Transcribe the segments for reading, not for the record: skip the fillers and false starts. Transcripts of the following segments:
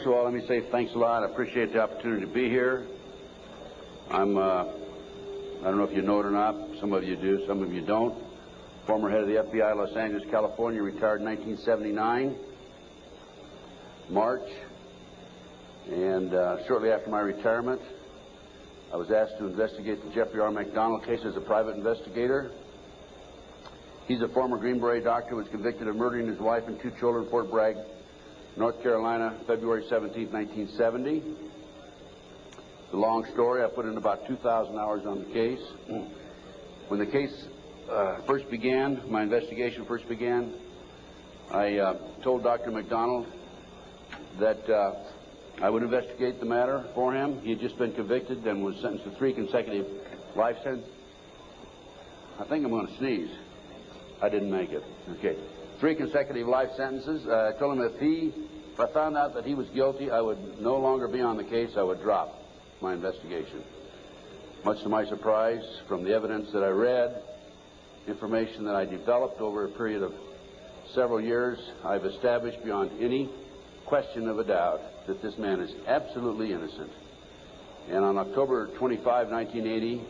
First of all, let me say thanks a lot. I appreciate the opportunity to be here. I don't know if you know it or not. Some of you do, some of you don't. Former head of the FBI, Los Angeles, California, retired in 1979, March. And shortly after my retirement, I was asked to investigate the Jeffrey R. McDonald case as a private investigator. He's a former Green Beret doctor who was convicted of murdering his wife and 2 children in Fort Bragg, North Carolina, February 17, 1970. It's a long story. I put in about 2,000 hours on the case. When the case first began, my investigation first began, I told Dr. McDonald that I would investigate the matter for him. He had just been convicted and was sentenced to 3 consecutive life sentences. I think I'm going to sneeze. I didn't make it. Okay. 3 consecutive life sentences. I told him if I found out that he was guilty, I would no longer be on the case. I would drop my investigation. Much to my surprise, from the evidence that I read, information that I developed over a period of several years, I've established beyond any question of a doubt that this man is absolutely innocent. And on October 25, 1980,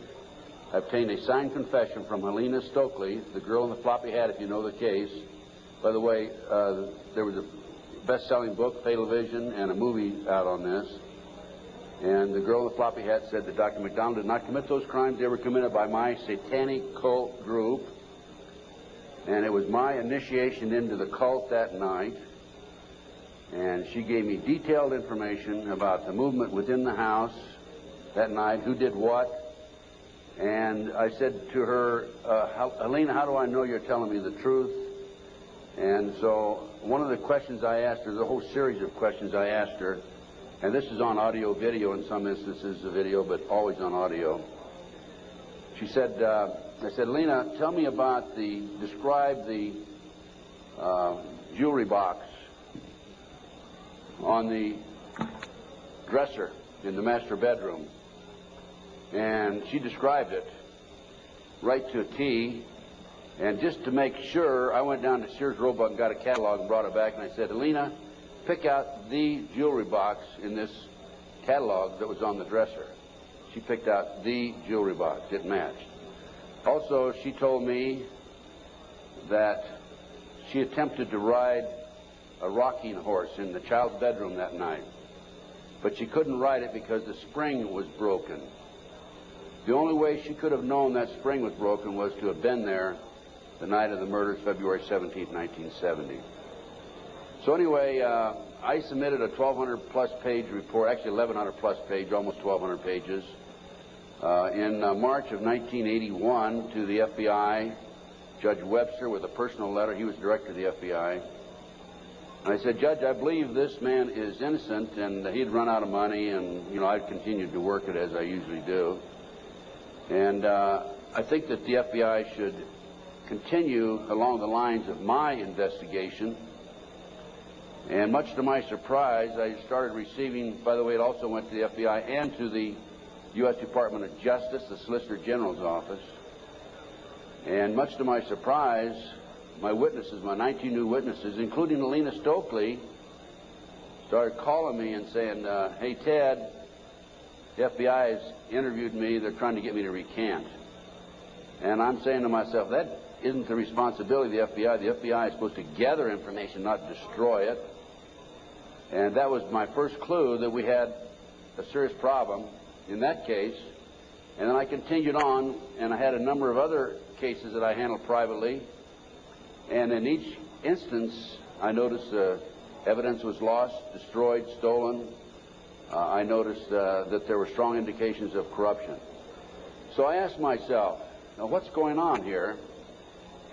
I obtained a signed confession from Helena Stokely, the girl in the floppy hat, if you know the case. By the way, there was a best-selling book, Fatal Vision, and a movie out on this. And the girl in the floppy hat said that Dr. McDonald did not commit those crimes. They were committed by my satanic cult group. And it was my initiation into the cult that night. And she gave me detailed information about the movement within the house that night, who did what. And I said to her, Helena, how do I know you're telling me the truth? And so one of the questions I asked her, the whole series of questions I asked her, and this is on audio video in some instances, the video, but always on audio. She said, I said, Helena, tell me about describe the jewelry box on the dresser in the master bedroom. And she described it right to a T. And just to make sure, I went down to Sears Roebuck and got a catalog and brought it back. And I said, Helena, pick out the jewelry box in this catalog that was on the dresser. She picked out the jewelry box. It matched. Also, she told me that she attempted to ride a rocking horse in the child's bedroom that night. But she couldn't ride it because the spring was broken. The only way she could have known that spring was broken was to have been there the night of the murders, February 17, 1970. So anyway, I submitted a 1,200-plus page report, actually 1,100-plus page, almost 1,200 pages, in March of 1981 to the FBI, Judge Webster, with a personal letter. He was director of the FBI. And I said, Judge, I believe this man is innocent, and he'd run out of money, and, you know, I'd continued to work it as I usually do. And I think that the FBI should continue along the lines of my investigation. And much to my surprise, I started receiving, by the way, it also went to the FBI and to the U.S. Department of Justice, the Solicitor General's office. And much to my surprise, my witnesses, my 19 new witnesses, including Helena Stokely, started calling me and saying, hey, Ted, the FBI has interviewed me. They're trying to get me to recant. And I'm saying to myself, that isn't the responsibility of the FBI. The FBI is supposed to gather information, not destroy it. And that was my first clue that we had a serious problem in that case. And then I continued on, and I had a number of other cases that I handled privately. And in each instance, I noticed evidence was lost, destroyed, stolen. I noticed that there were strong indications of corruption. So I asked myself, now what's going on here?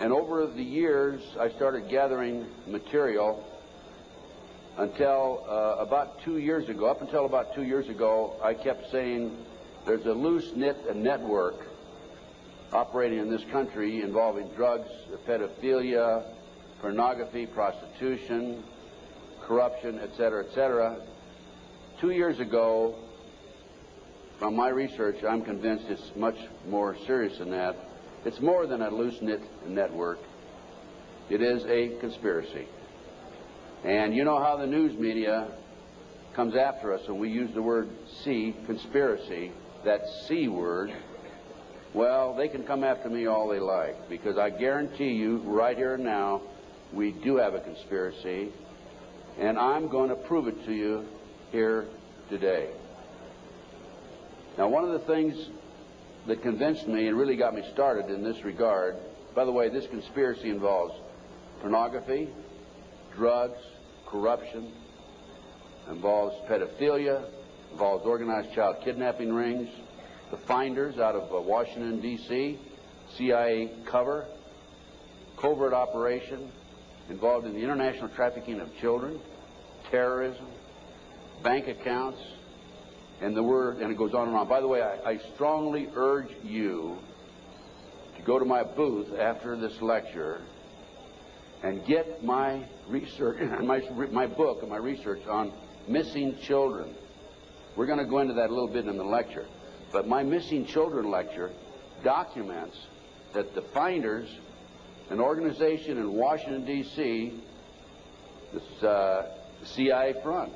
And over the years, I started gathering material until about 2 years ago. Up until about 2 years ago, I kept saying there's a loose-knit network operating in this country involving drugs, pedophilia, pornography, prostitution, corruption, et cetera, et cetera. 2 years ago, from my research, I'm convinced it's much more serious than that. It's more than a loose-knit network. It is a conspiracy. And you know how the news media comes after us and we use the word C, conspiracy, that C word, well, they can come after me all they like, because I guarantee you right here and now we do have a conspiracy, and I'm going to prove it to you here today. Now, one of the things that convinced me and really got me started in this regard, by the way, this conspiracy involves pornography, drugs, corruption, involves pedophilia, involves organized child kidnapping rings, the Finders out of Washington, D.C., CIA cover, covert operation, involved in the international trafficking of children, terrorism, bank accounts, and it goes on and on. By the way, I strongly urge you to go to my booth after this lecture and get my research, my book and my research on missing children. We're going to go into that a little bit in the lecture. But my Missing Children lecture documents that the Finders, an organization in Washington, D.C., this CIA front.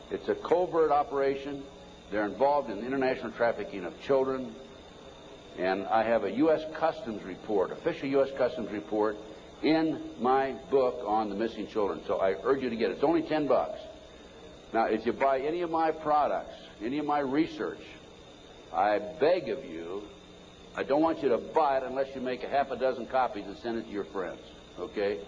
It's a covert operation. They're involved in the international trafficking of children. And I have a U.S. Customs report, official U.S. Customs report, in my book on the missing children. So I urge you to get it. It's only $10. Now, if you buy any of my products, any of my research, I beg of you, I don't want you to buy it unless you make a half a dozen copies and send it to your friends, okay?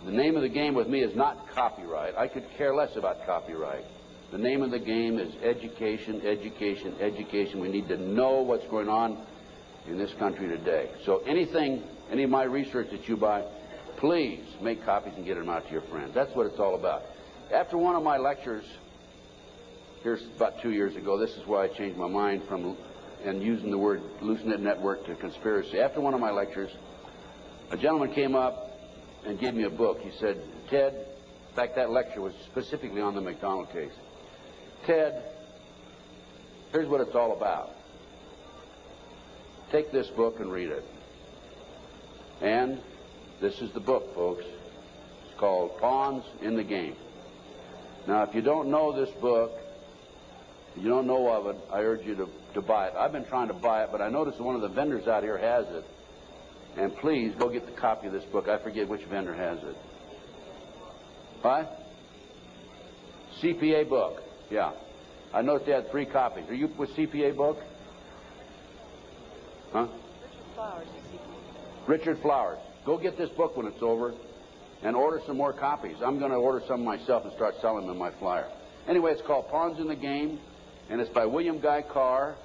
The name of the game with me is not copyright. I could care less about copyright. The name of the game is education, education, education. We need to know what's going on in this country today. So any of my research that you buy, please make copies and get them out to your friends. That's what it's all about. After one of my lectures, here's about 2 years ago, this is why I changed my mind from and using the word Loose-Knit Network to conspiracy. After one of my lectures, a gentleman came up and gave me a book. He said, Ted, in fact, that lecture was specifically on the McDonald case. Ted, here's what it's all about. Take this book and read it. And this is the book, folks. It's called Pawns in the Game. Now, if you don't know this book, you don't know of it, I urge you to buy it. I've been trying to buy it, but I noticed one of the vendors out here has it. And please, go get the copy of this book. I forget which vendor has it. What? CPA book. Yeah. I noticed they had 3 copies. Are you with CPA book? Huh? Richard Flowers is CPA. Richard Flowers. Go get this book when it's over and order some more copies. I'm going to order some myself and start selling them in my flyer. Anyway, it's called Pawns in the Game, and it's by William Guy Carr.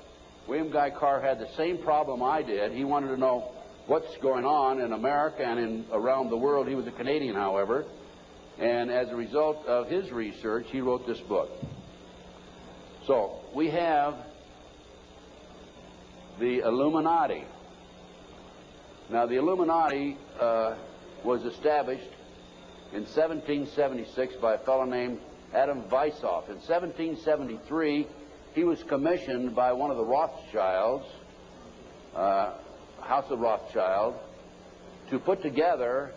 William Guy Carr had the same problem I did. He wanted to know what's going on in America and around the world. He was a Canadian, however, and as a result of his research, he wrote this book. So we have the Illuminati. Now, the Illuminati was established in 1776 by a fellow named Adam Weishaupt. In 1773, he was commissioned by one of the Rothschilds, House of Rothschild, to put together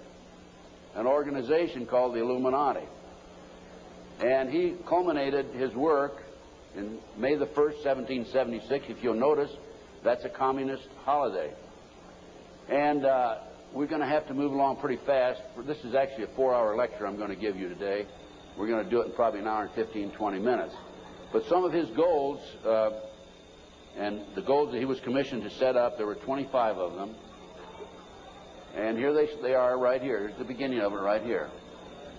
an organization called the Illuminati. And he culminated his work in May the 1st, 1776. If you'll notice, that's a communist holiday. And we're going to have to move along pretty fast. This is actually a 4-hour lecture I'm going to give you today. We're going to do it in probably an hour and 15, 20 minutes. But some of his goals, and the goals that he was commissioned to set up, there were 25 of them. And here they are right here. Here's the beginning of it right here.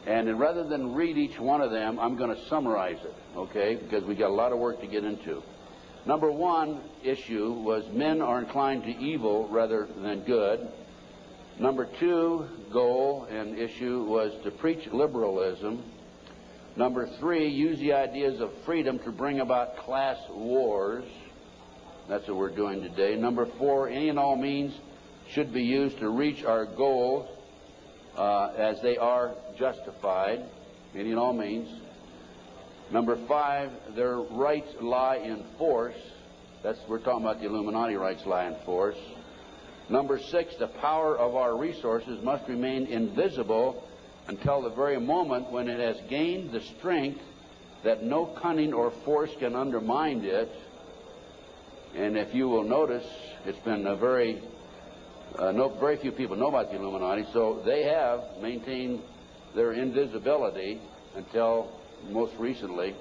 And rather than read each one of them, I'm going to summarize it, okay, because we got a lot of work to get into. Number 1 issue was men are inclined to evil rather than good. Number 2 goal and issue was to preach liberalism. Number 3, use the ideas of freedom to bring about class wars. That's what we're doing today. Number 4, any and all means should be used to reach our goals as they are justified. Any and all means. Number 5, their rights lie in force. We're talking about the Illuminati rights lie in force. Number 6, the power of our resources must remain invisible until the very moment when it has gained the strength that no cunning or force can undermine it. And if you will notice, it's been very few people know about the Illuminati, so they have maintained their invisibility until most recently.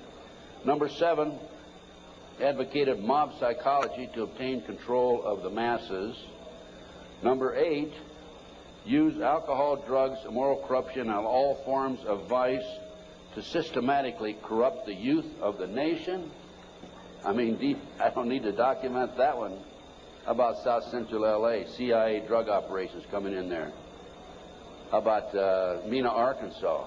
Number 7, advocated mob psychology to obtain control of the masses. Number 8, use alcohol, drugs, moral corruption, and all forms of vice to systematically corrupt the youth of the nation. I mean, I don't need to document that one. How about South Central L.A., CIA drug operations coming in there? How about Mena, Arkansas?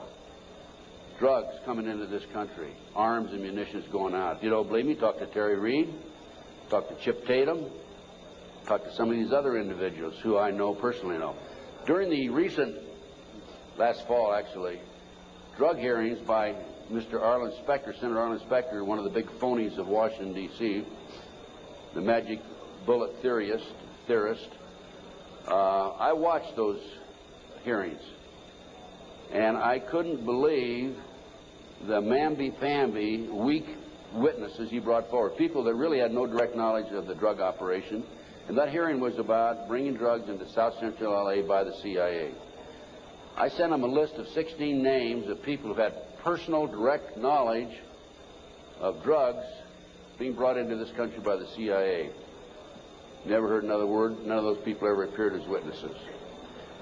Drugs coming into this country, arms and munitions going out. If you don't believe me, talk to Terry Reid, talk to Chip Tatum, talk to some of these other individuals who I know personally know. During the recent, last fall actually, drug hearings by Mr. Arlen Specter, Senator Arlen Specter, one of the big phonies of Washington, D.C., the magic bullet theorist, I watched those hearings, and I couldn't believe the mamby-pamby, weak witnesses he brought forward, people that really had no direct knowledge of the drug operation. And that hearing was about bringing drugs into South Central L.A. by the CIA. I sent him a list of 16 names of people who had personal, direct knowledge of drugs being brought into this country by the CIA. Never heard another word. None of those people ever appeared as witnesses.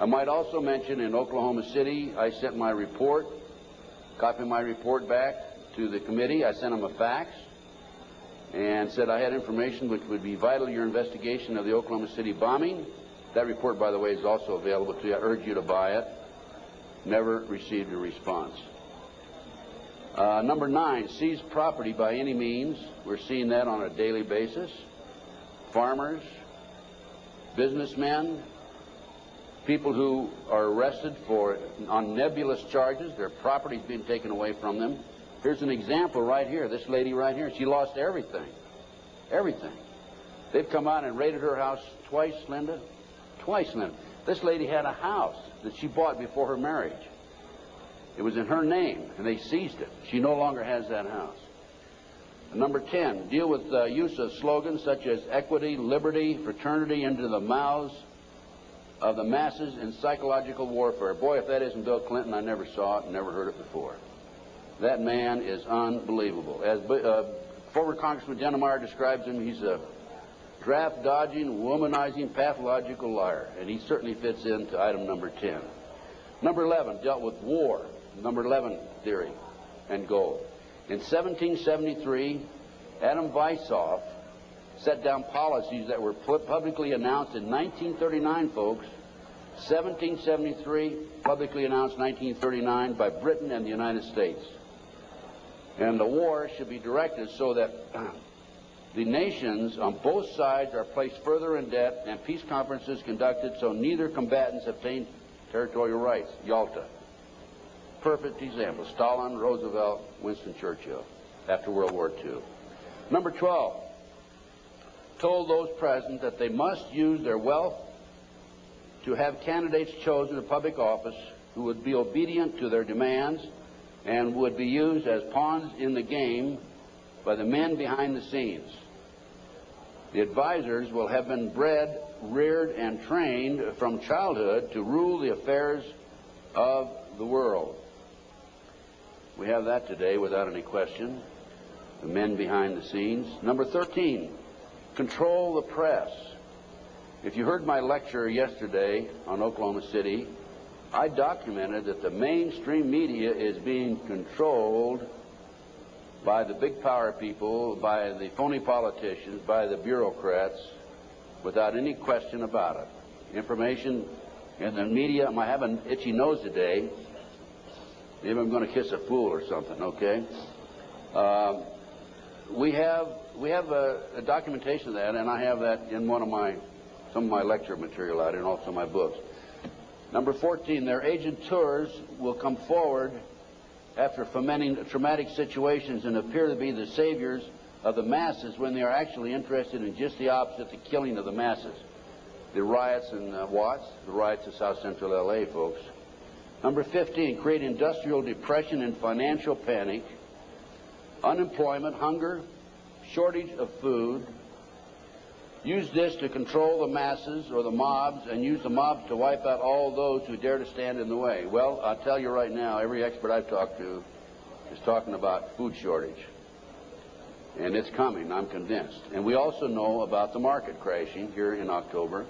I might also mention in Oklahoma City, I sent my report, copy my report back to the committee. I sent them a fax and said I had information which would be vital to your investigation of the Oklahoma City bombing. That report, by the way, is also available to you. I urge you to buy it. Never received a response. Number 9, seize property by any means. We're seeing that on a daily basis. Farmers, businessmen, people who are arrested on nebulous charges, their property's being taken away from them. Here's an example right here. This lady right here, she lost everything. Everything. They've come out and raided her house twice, Linda. Twice, Linda. This lady had a house that she bought before her marriage. It was in her name, and they seized it. She no longer has that house. Number 10, deal with the use of slogans such as equity, liberty, fraternity into the mouths of the masses in psychological warfare. Boy, if that isn't Bill Clinton, I never saw it and never heard it before. That man is unbelievable. As former Congressman Dennemeyer describes him, he's a draft-dodging, womanizing, pathological liar, and he certainly fits into item number 10. Number 11 dealt with war, number 11 theory and goal. In 1773, Adam Weishaupt set down policies that were publicly announced in 1939, folks. 1773, publicly announced 1939 by Britain and the United States. And the war should be directed so that the nations on both sides are placed further in debt and peace conferences conducted so neither combatants obtain territorial rights. Yalta. Perfect example. Stalin, Roosevelt, Winston Churchill after World War II. Number 12, told those present that they must use their wealth to have candidates chosen to public office who would be obedient to their demands and would be used as pawns in the game by the men behind the scenes. The advisors will have been bred, reared, and trained from childhood to rule the affairs of the world. We have that today without any question. The men behind the scenes. Number 13, control the press. If you heard my lecture yesterday on Oklahoma City, I documented that the mainstream media is being controlled by the big power people, by the phony politicians, by the bureaucrats, without any question about it. Information in the media, I have an itchy nose today. Maybe I'm going to kiss a fool or something, okay? We have a documentation of that, and I have that in some of my lecture material out, and also my books. Number 14, their agenteurs will come forward after fomenting traumatic situations and appear to be the saviors of the masses when they are actually interested in just the opposite, the killing of the masses. The riots in Watts, the riots in South Central L.A., folks. Number 15, create industrial depression and financial panic, unemployment, hunger, shortage of food. Use this to control the masses or the mobs, and use the mobs to wipe out all those who dare to stand in the way. Well, I'll tell you right now, every expert I've talked to is talking about food shortage. And it's coming, I'm convinced. And we also know about the market crashing here in October.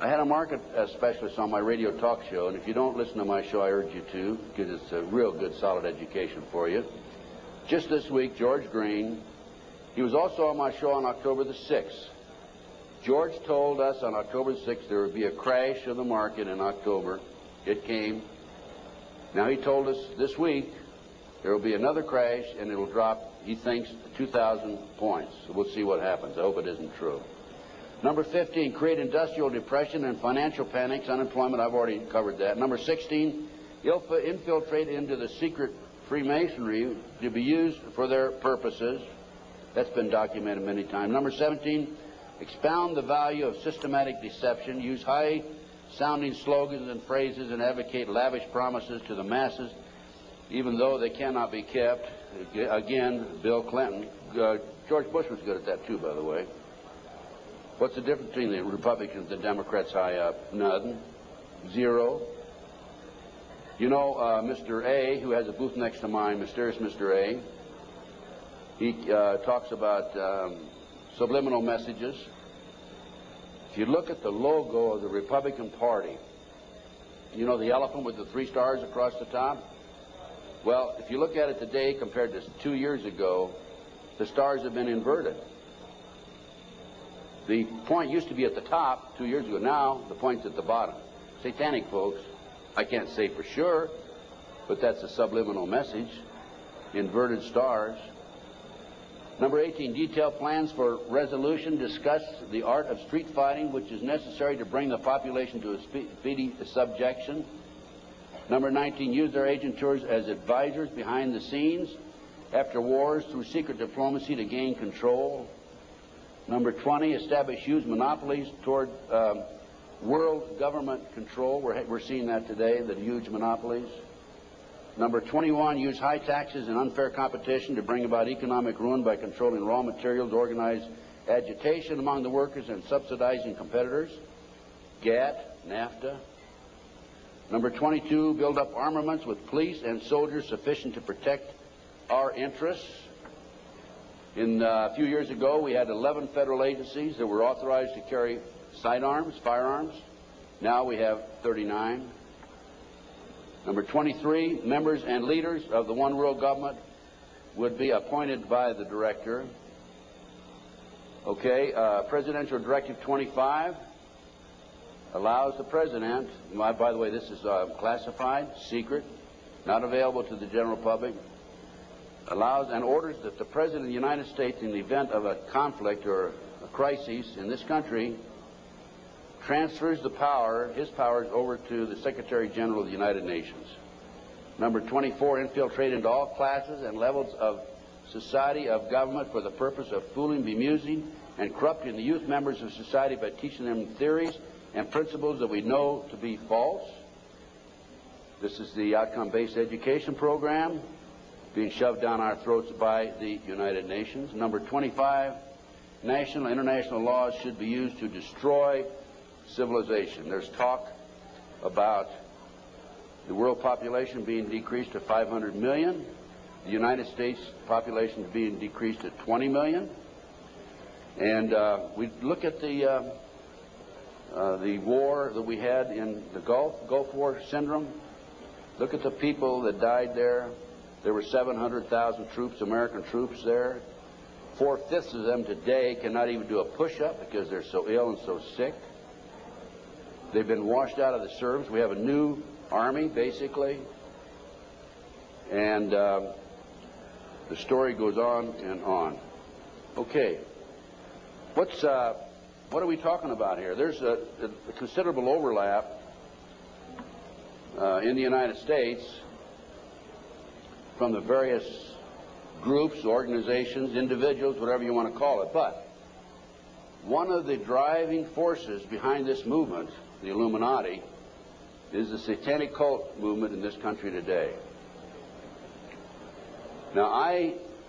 I had a market specialist on my radio talk show, and if you don't listen to my show, I urge you to, because it's a real good, solid education for you. Just this week, George Green, he was also on my show on October the 6th. George told us on October 6th there would be a crash of the market in October. It came. Now he told us this week there will be another crash, and it will drop, he thinks, 2,000 points. So we'll see what happens. I hope it isn't true. Number 15, create industrial depression and financial panics, unemployment. I've already covered that. Number 16, infiltrate into the secret Freemasonry to be used for their purposes. That's been documented many times. Number 17, expound the value of systematic deception. Use high-sounding slogans and phrases and advocate lavish promises to the masses, even though they cannot be kept. Again, Bill Clinton. George Bush was good at that, too, by the way. What's the difference between the Republicans and the Democrats high up? None. Zero. You know, Mr. A, who has a booth next to mine, mysterious Mr. A, he talks about subliminal messages. If you look at the logo of the Republican Party, you know the elephant with the 3 stars across the top? Well, if you look at it today compared to 2 years ago, the stars have been inverted. The point used to be at the top 2 years ago. Now the point's at the bottom. Satanic, folks. I can't say for sure, but that's a subliminal message. Inverted stars. Number 18, detail plans for resolution. Discuss the art of street fighting, which is necessary to bring the population to a speedy subjection. Number 19, use their agentures as advisors behind the scenes after wars through secret diplomacy to gain control. Number 20, establish huge monopolies toward world government control. We're seeing that today, the huge monopolies. Number 21, use high taxes and unfair competition to bring about economic ruin by controlling raw materials, organize agitation among the workers, and subsidizing competitors. GATT, NAFTA. Number 22, build up armaments with police and soldiers sufficient to protect our interests. A few years ago, we had 11 federal agencies that were authorized to carry sidearms, firearms. Now we have 39. Number 23, members and leaders of the one world government would be appointed by the director. Okay, Presidential Directive 25 allows the president, by the way, this is classified, secret, not available to the general public, allows and orders that the President of the United States, in the event of a conflict or a crisis in this country, transfers the power, his powers, over to the Secretary General of the United Nations. Number 24, infiltrate into all classes and levels of society, of government, for the purpose of fooling, bemusing, and corrupting the youth members of society by teaching them theories and principles that we know to be false. This is the outcome-based education program being shoved down our throats by the United Nations. Number 25, national and international laws should be used to destroy civilization. There's talk about the world population being decreased to 500 million, the United States population being decreased to 20 million. And we look at the war that we had in the Gulf War syndrome. Look at the people that died there. There were 700,000 troops, American troops there. 4/5 of them today cannot even do a push-up because they're so ill and so sick. They've been washed out of the service. We have a new army, basically. And the story goes on and on. Okay. What are we talking about here? There's a considerable overlap in the United States from the various groups, organizations, individuals, whatever you want to call it. But one of the driving forces behind this movement, the Illuminati, is the satanic cult movement in this country today. Now,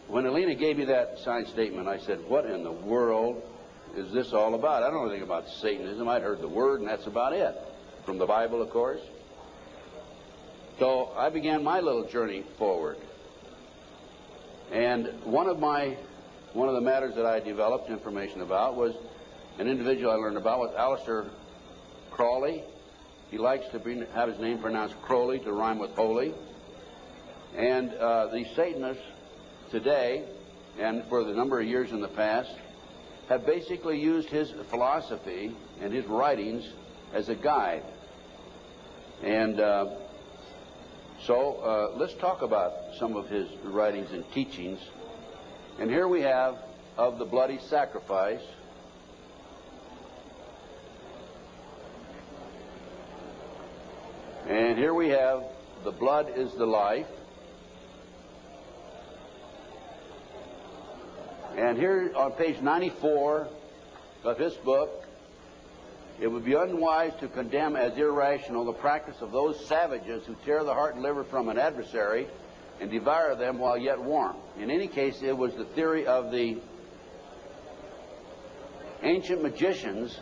when Alina gave me that signed statement, I said, what in the world is this all about? I don't know anything about Satanism. I'd heard the word, and that's about it. From the Bible, of course. So I began my little journey forward. And one of the matters that I developed information about was an individual I learned about was Aleister Crowley. He likes to have his name pronounced Crowley to rhyme with holy. And the Satanists today, and for the number of years in the past, have basically used his philosophy and his writings as a guide. And so let's talk about some of his writings and teachings. And here we have Of the Bloody Sacrifice. And here we have The Blood is the Life. And here on page 94 of his book, it would be unwise to condemn as irrational the practice of those savages who tear the heart and liver from an adversary and devour them while yet warm. In any case, it was the theory of the ancient magicians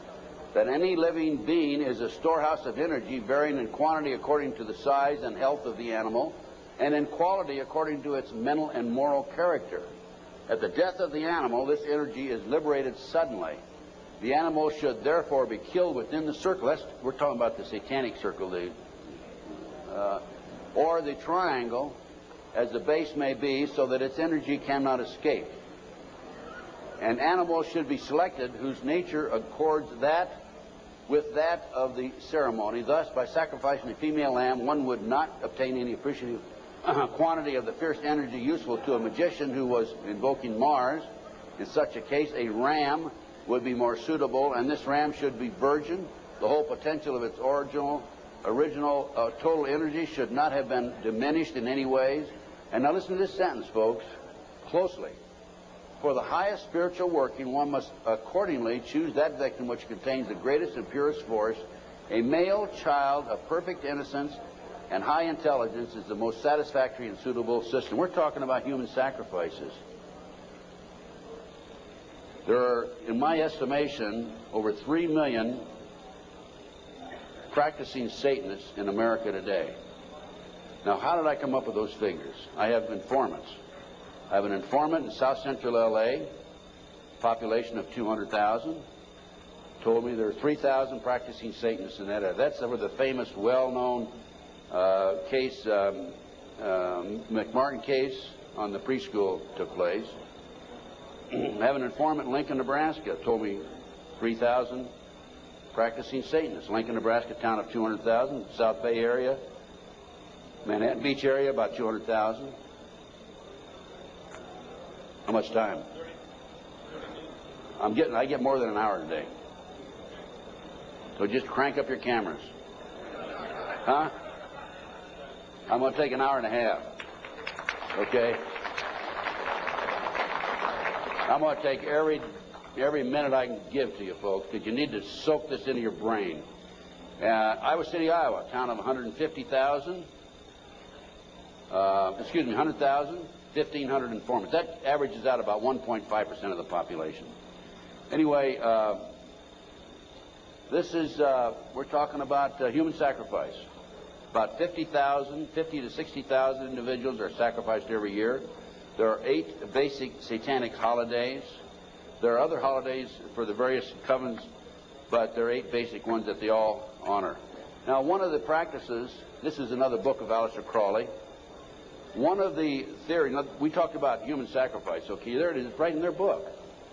that any living being is a storehouse of energy varying in quantity according to the size and health of the animal and in quality according to its mental and moral character. At the death of the animal, this energy is liberated suddenly. The animal should therefore be killed within the circle. We're talking about the satanic circle, or the triangle, as the base may be, so that its energy cannot escape. An animal should be selected whose nature accords with that of the ceremony. Thus, by sacrificing a female lamb, one would not obtain any appreciative quantity of the fierce energy useful to a magician who was invoking Mars. In such a case, a ram would be more suitable, and this ram should be virgin. The whole potential of its original total energy should not have been diminished in any ways. And now listen to this sentence, folks, closely. For the highest spiritual working, one must accordingly choose that victim which contains the greatest and purest force. A male child of perfect innocence and high intelligence is the most satisfactory and suitable system. We're talking about human sacrifices. There are, in my estimation, over 3 million practicing Satanists in America today. Now, how did I come up with those figures? I have informants. I have an informant in South Central L.A., population of 200,000, told me there are 3,000 practicing Satanists in that area. That's where the famous, well-known case, McMartin case on the preschool took place. I have an informant in Lincoln, Nebraska, told me 3,000 practicing Satanists. Lincoln, Nebraska, town of 200,000. South Bay area, Manhattan Beach area, about 200,000. How much time? I get more than an hour today. So just crank up your cameras. Huh? I'm going to take an hour and a half. Okay? I'm going to take every minute I can give to you folks, because you need to soak this into your brain. Iowa City, Iowa, town of 150,000. 100,000, 1,500 informants. That averages out about 1.5% of the population. Anyway, we're talking about human sacrifice. About 50 to 60,000 individuals are sacrificed every year. There are 8 basic satanic holidays. There are other holidays for the various covens, but there are 8 basic ones that they all honor. Now, one of the practices, this is another book of Aleister Crowley. One of the theories, we talked about human sacrifice, okay, there it is, it's right in their book.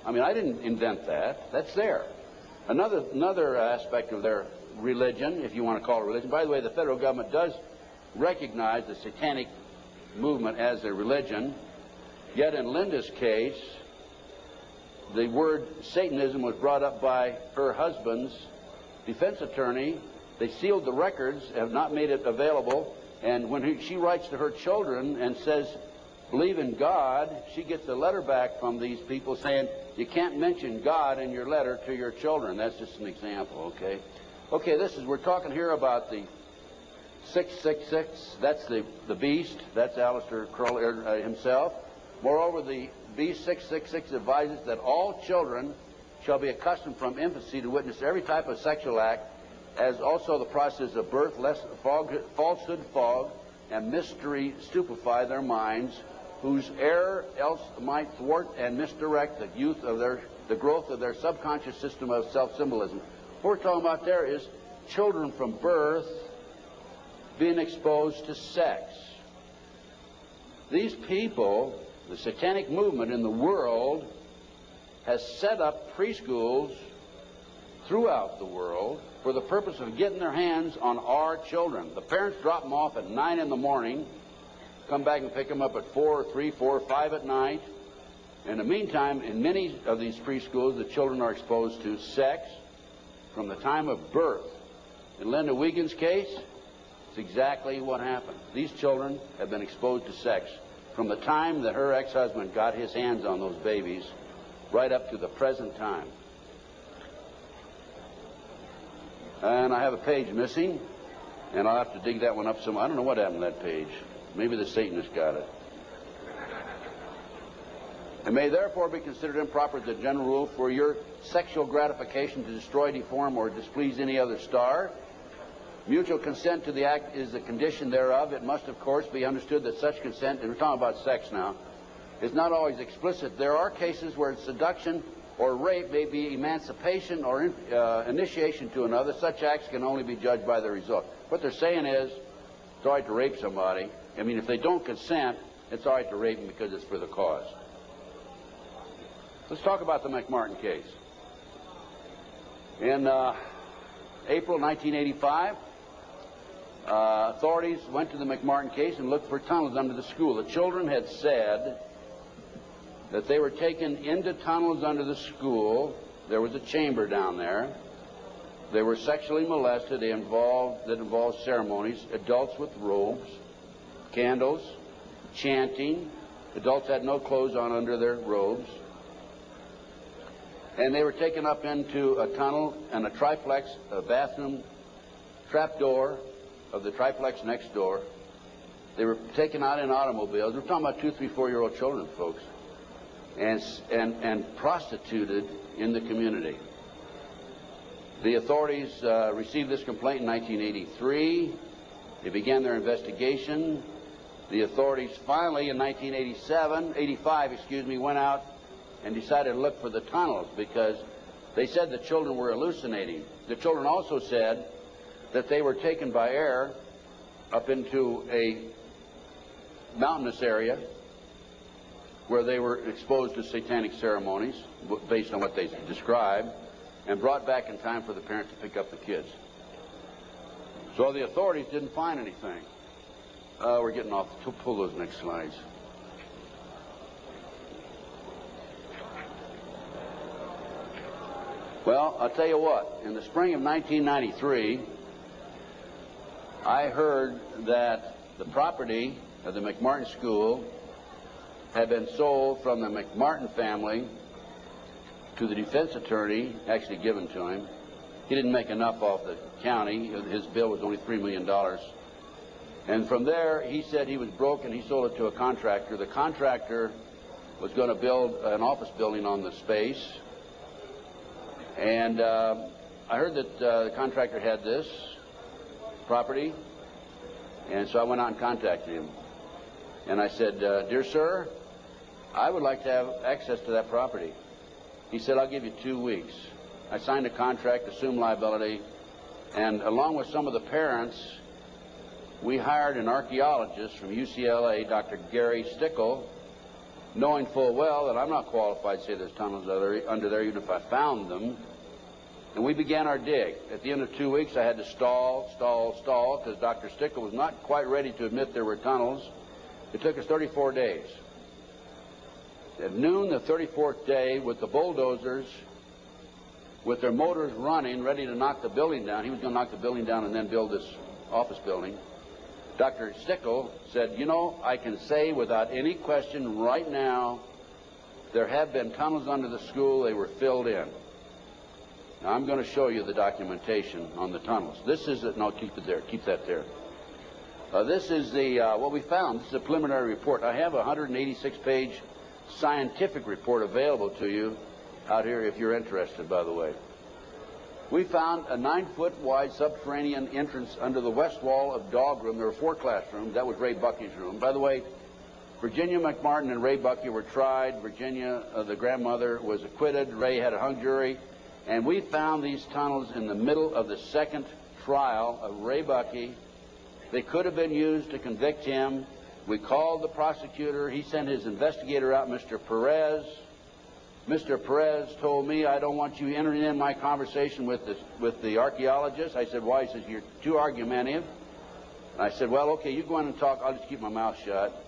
I mean, I didn't invent that. That's there. Another aspect of their religion, if you want to call it religion. By the way, the federal government does recognize the satanic movement as a religion. Yet in Linda's case, the word Satanism was brought up by her husband's defense attorney. They sealed the records, have not made it available, and when she writes to her children and says, believe in God, she gets a letter back from these people saying, you can't mention God in your letter to your children. That's just an example, okay? Okay, we're talking here about the 666, that's the beast. That's Aleister Crowley himself. Moreover, the beast 666 advises that all children shall be accustomed from infancy to witness every type of sexual act, as also the process of birth, lest falsehood fog and mystery stupefy their minds, whose error else might thwart and misdirect the growth of their subconscious system of self-symbolism. What we're talking about there is children from birth being exposed to sex. These people, the satanic movement in the world, has set up preschools throughout the world for the purpose of getting their hands on our children. The parents drop them off at 9 in the morning, come back and pick them up at 4, 3, 4, 5 at night. In the meantime, in many of these preschools, the children are exposed to sex from the time of birth. In Linda Wiegand's case, it's exactly what happened. These children have been exposed to sex from the time that her ex-husband got his hands on those babies right up to the present time. And I have a page missing, and I'll have to dig that one up some. I don't know what happened to that page. Maybe the Satanist got it. It may therefore be considered improper as a general rule for your sexual gratification to destroy, deform, or displease any other star. Mutual consent to the act is the condition thereof. It must, of course, be understood that such consent, and we're talking about sex now, is not always explicit. There are cases where seduction or rape may be emancipation or initiation to another. Such acts can only be judged by the result. What they're saying is it's all right to rape somebody. I mean, if they don't consent, it's all right to rape them because it's for the cause. Let's talk about the McMartin case. In April 1985, authorities went to the McMartin case and looked for tunnels under the school. The children had said that they were taken into tunnels under the school. There was a chamber down there. They were sexually molested. That involved ceremonies, adults with robes, candles, chanting. Adults had no clothes on under their robes. And they were taken up into a tunnel and a triplex, a bathroom trapdoor of the triplex next door. They were taken out in automobiles. We're talking about 2, 3, 4-year-old children, folks, and prostituted in the community. The authorities received this complaint in 1983. They began their investigation. The authorities finally, in 1985, went out and decided to look for the tunnels because they said the children were hallucinating. The children also said that they were taken by air up into a mountainous area where they were exposed to satanic ceremonies based on what they described, and brought back in time for the parents to pick up the kids. So the authorities didn't find anything. We're getting off. Pull those next slides. Well, I'll tell you what. In the spring of 1993, I heard that the property of the McMartin School had been sold from the McMartin family to the defense attorney, actually given to him. He didn't make enough off the county. His bill was only $3 million. And from there, he said he was broke and he sold it to a contractor. The contractor was going to build an office building on the space. And I heard that the contractor had this property, and so I went out and contacted him. And I said, "Dear sir, I would like to have access to that property." He said, "I'll give you 2 weeks." I signed a contract, assumed liability, and along with some of the parents, we hired an archaeologist from UCLA, Dr. Gary Stickle, knowing full well that I'm not qualified to say there's tunnels under there, even if I found them. And we began our dig. At the end of 2 weeks, I had to stall, because Dr. Stickle was not quite ready to admit there were tunnels. It took us 34 days. At noon the 34th day, with the bulldozers, with their motors running, ready to knock the building down, he was going to knock the building down and then build this office building, Dr. Stickle said, "You know, I can say without any question right now, there have been tunnels under the school. They were filled in." Now, I'm going to show you the documentation on the tunnels. This is it. No, keep it there. Keep that there. This is the what we found. This is a preliminary report. I have a 186-page scientific report available to you out here if you're interested, by the way. We found a 9-foot wide subterranean entrance under the west wall of dog room. There were 4 classrooms. That was Ray Bucky's room. By the way, Virginia McMartin and Ray Bucky were tried. Virginia, the grandmother, was acquitted. Ray had a hung jury. And we found these tunnels in the middle of the second trial of Ray Bucky. They could have been used to convict him. We called the prosecutor. He sent his investigator out, Mr. Perez. Mr. Perez told me, I don't want you entering in my conversation with the archaeologist. I said, why? He says, you're too argumentative. And I said, well, okay, you go in and talk. I'll just keep my mouth shut.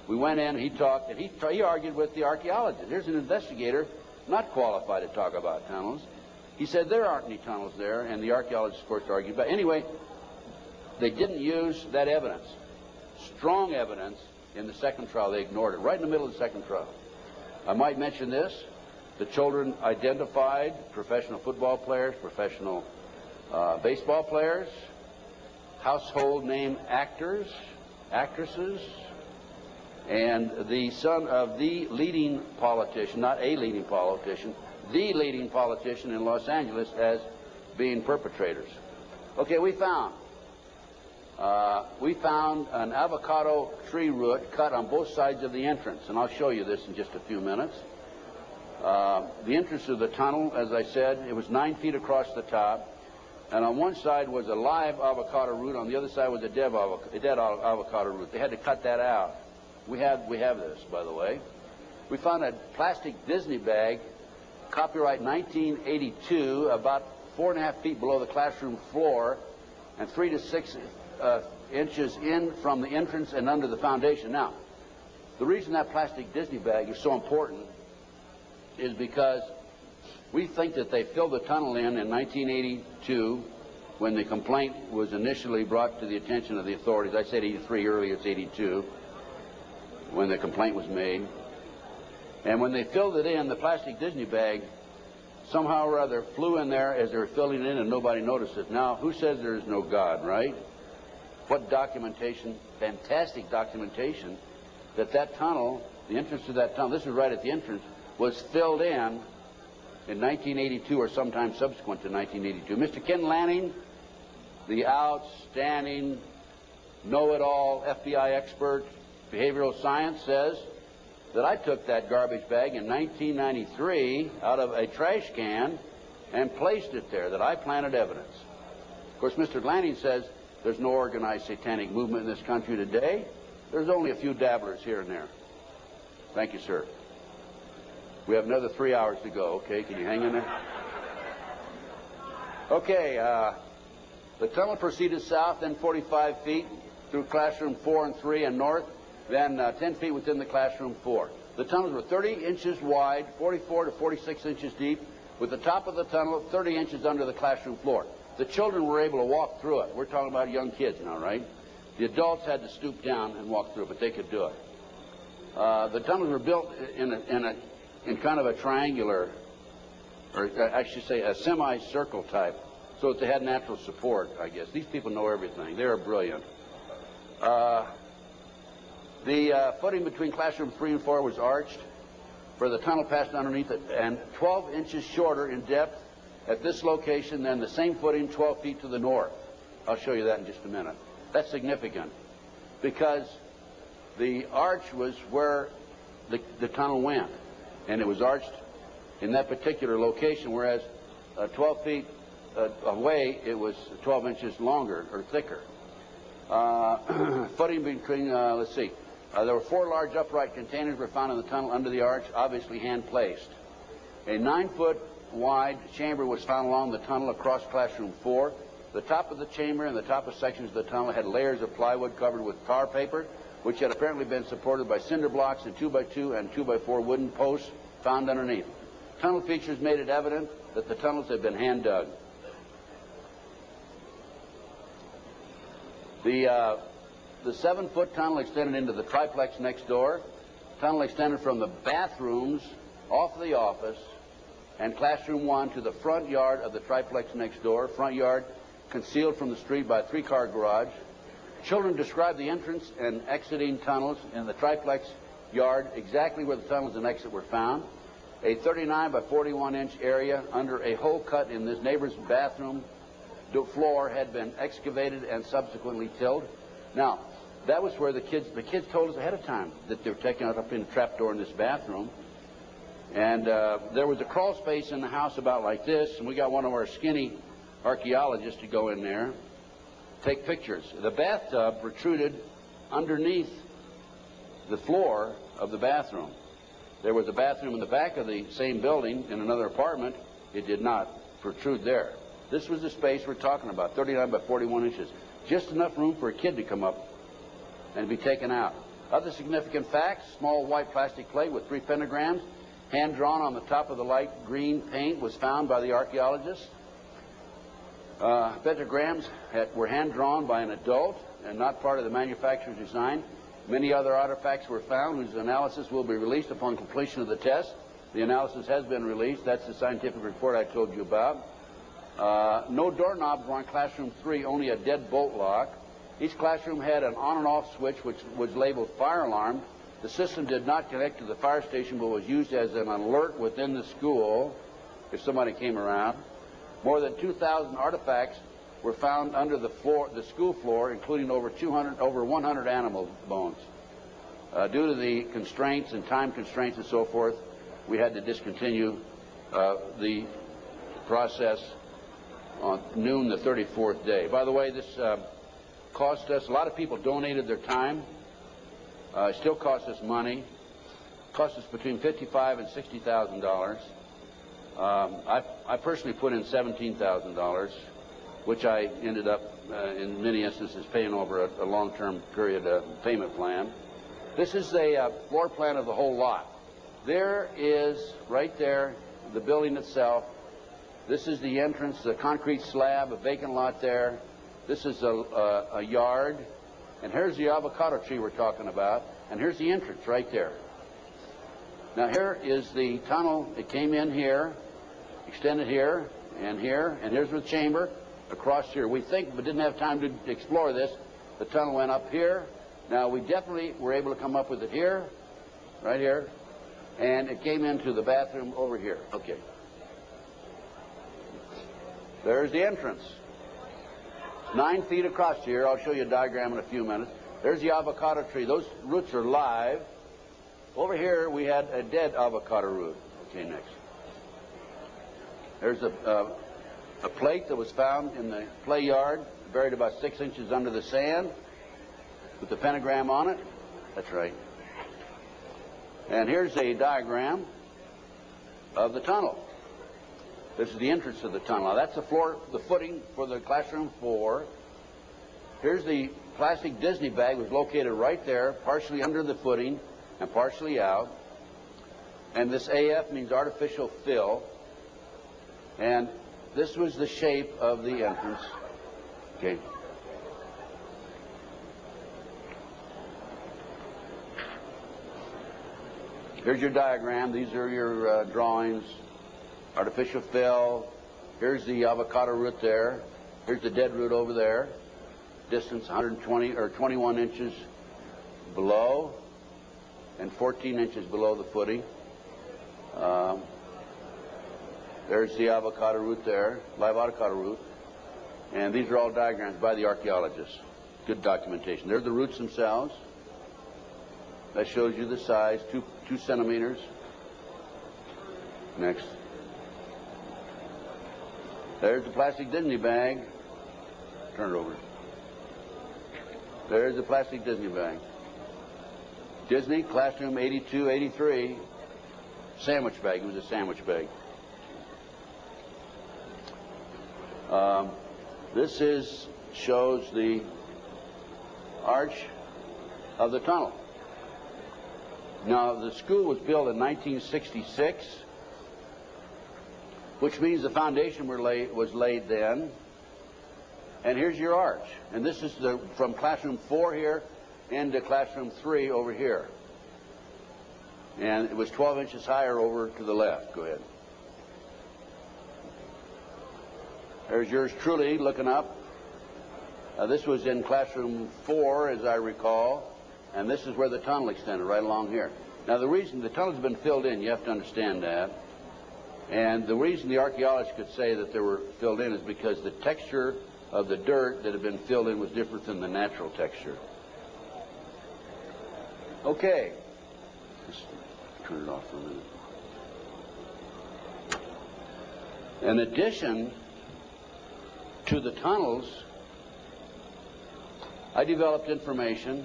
We went in, he talked, and he argued with the archaeologist. Here's an investigator not qualified to talk about tunnels. He said there aren't any tunnels there, and the archaeologist, of course, argued. But anyway, they didn't use that evidence, strong evidence, in the second trial. They ignored it, right in the middle of the second trial. I might mention this. The children identified professional football players, professional baseball players, household name actors, actresses, and the son of the leading politician, not a leading politician, the leading politician in Los Angeles as being perpetrators. Okay, we found an avocado tree root cut on both sides of the entrance, and I'll show you this in just a few minutes. The entrance of the tunnel, as I said, it was 9 feet across the top, and on one side was a live avocado root, on the other side was a dead avocado root. They had to cut that out. We have this, by the way. We found a plastic Disney bag, copyright 1982, about 4.5 feet below the classroom floor, and 3 to 6 inches in from the entrance and under the foundation. Now, the reason that plastic Disney bag is so important is because we think that they filled the tunnel in 1982 when the complaint was initially brought to the attention of the authorities. I said 83 earlier, it's 82 when the complaint was made. And when they filled it in, the plastic Disney bag somehow or other flew in there as they were filling it in, and nobody noticed it. Now, who says there is no God, right? What documentation, fantastic documentation, that tunnel, the entrance to that tunnel, this is right at the entrance, was filled in 1982 or sometime subsequent to 1982. Mr. Ken Lanning, the outstanding, know-it-all FBI expert, behavioral science, says that I took that garbage bag in 1993 out of a trash can and placed it there, that I planted evidence. Of course, Mr. Lanning says there's no organized satanic movement in this country today. There's only a few dabblers here and there. Thank you, sir. We have another 3 hours to go, okay? Can you hang in there? Okay, the tunnel proceeded south, then 45 feet through classroom 4 and 3 and north, then 10 feet within the classroom 4. The tunnels were 30 inches wide, 44 to 46 inches deep, with the top of the tunnel 30 inches under the classroom floor. The children were able to walk through it. We're talking about young kids now, right? The adults had to stoop down and walk through it, but they could do it. The tunnels were built in kind of a triangular, or I should say a semicircle type, so that they had natural support, I guess. These people know everything. They are brilliant. The footing between classroom 3 and 4 was arched, for the tunnel passed underneath it, and 12 inches shorter in depth at this location than the same footing 12 feet to the north. I'll show you that in just a minute. That's significant, because the arch was where the tunnel went, and it was arched in that particular location, whereas 12 feet away, it was 12 inches longer or thicker. Footing between, let's see, there were 4 large upright containers were found in the tunnel under the arch, obviously hand-placed. A 9-foot wide chamber was found along the tunnel across classroom 4. The top of the chamber and the top of sections of the tunnel had layers of plywood covered with tar paper, which had apparently been supported by cinder blocks and 2x2 and 2x4 wooden posts found underneath. Tunnel features made it evident that the tunnels had been hand-dug. The 7-foot tunnel extended into the triplex next door. Tunnel extended from the bathrooms off the office and classroom 1 to the front yard of the triplex next door. Front yard concealed from the street by a 3-car garage. Children described the entrance and exiting tunnels in the triplex yard exactly where the tunnels and exit were found. A 39 by 41 inch area under a hole cut in this neighbor's bathroom floor had been excavated and subsequently tilled. Now, that was where the kids told us ahead of time that they were taking it up in a trapdoor in this bathroom. And there was a crawl space in the house about like this, and we got one of our skinny archaeologists to go in there, take pictures. The bathtub protruded underneath the floor of the bathroom. There was a bathroom in the back of the same building in another apartment. It did not protrude there. This was the space we're talking about, 39 by 41 inches. Just enough room for a kid to come up and be taken out. Other significant facts: small white plastic plate with 3 pentagrams, hand-drawn on the top of the light green paint, was found by the archaeologists. Pentagrams were hand-drawn by an adult and not part of the manufacturer's design. Many other artifacts were found whose analysis will be released upon completion of the test. The analysis has been released. That's the scientific report I told you about. No doorknobs were on classroom 3, only a dead bolt lock. Each classroom had an on and off switch which was labeled fire alarm. The system did not connect to the fire station but was used as an alert within the school if somebody came around. More than 2,000 artifacts were found under the school floor, including over 100 animal bones. Due to the constraints and time constraints and so forth, we had to discontinue the process on noon the 34th day. By the way, this cost us, a lot of people donated their time. It still costs us money. It cost us between $55,000 and $60,000. I personally put in $17,000, which I ended up, in many instances, paying over a long-term period payment plan. This is a floor plan of the whole lot. There is, right there, the building itself. This is the entrance, the concrete slab, a vacant lot there. This is a yard. And here's the avocado tree we're talking about. And here's the entrance right there. Now here is the tunnel. It came in here, extended here, and here's the chamber across here. We think, but didn't have time to explore this, the tunnel went up here. Now we definitely were able to come up with it here, right here, and it came into the bathroom over here. Okay. There's the entrance. 9 feet across here. I'll show you a diagram in a few minutes. There's the avocado tree. Those roots are live. Over here we had a dead avocado root. Okay, next. There's a plate that was found in the play yard, buried about 6 inches under the sand, with the pentagram on it. That's right. And here's a diagram of the tunnel. This is the entrance to the tunnel. Now that's the floor, the footing for the classroom 4. Here's the plastic Disney bag, was located right there, partially under the footing and partially out. And this AF means artificial fill. And this was the shape of the entrance. Okay. Here's your diagram. These are your drawings. Artificial fill. Here's the avocado root there. Here's the dead root over there. Distance 120 or 21 inches below and 14 inches below the footing. There's the avocado root there, live avocado root. And these are all diagrams by the archaeologists. Good documentation. There's the roots themselves. That shows you the size, 2 centimeters. Next. There's the plastic Disney bag. Turn it over. There's the plastic Disney bag. Disney, classroom 82, 83. Sandwich bag. It was a sandwich bag. This shows the arch of the tunnel. Now, the school was built in 1966, which means the foundation was laid then. And here's your arch. And this is from classroom 4 here into classroom 3 over here. And it was 12 inches higher over to the left. Go ahead. There's yours truly looking up. This was in classroom 4, as I recall, and this is where the tunnel extended, right along here. Now, the reason the tunnel's been filled in, you have to understand that, and the reason the archaeologists could say that they were filled in is because the texture of the dirt that had been filled in was different than the natural texture. Okay. Just turn it off for a minute. In addition to the tunnels, I developed information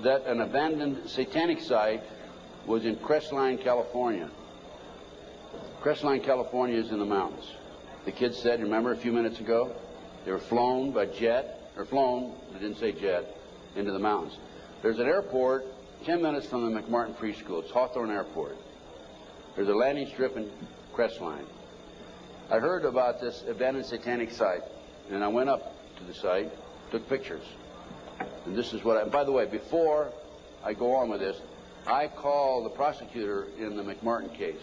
that an abandoned satanic site was in Crestline, California. Crestline, California is in the mountains. The kids said, remember a few minutes ago, they were flown by jet, or flown, they didn't say jet, into the mountains. There's an airport 10 minutes from the McMartin Preschool. It's Hawthorne Airport. There's a landing strip in Crestline. I heard about this abandoned satanic site, and I went up to the site, took pictures. And this is what by the way, before I go on with this, I called the prosecutor in the McMartin case.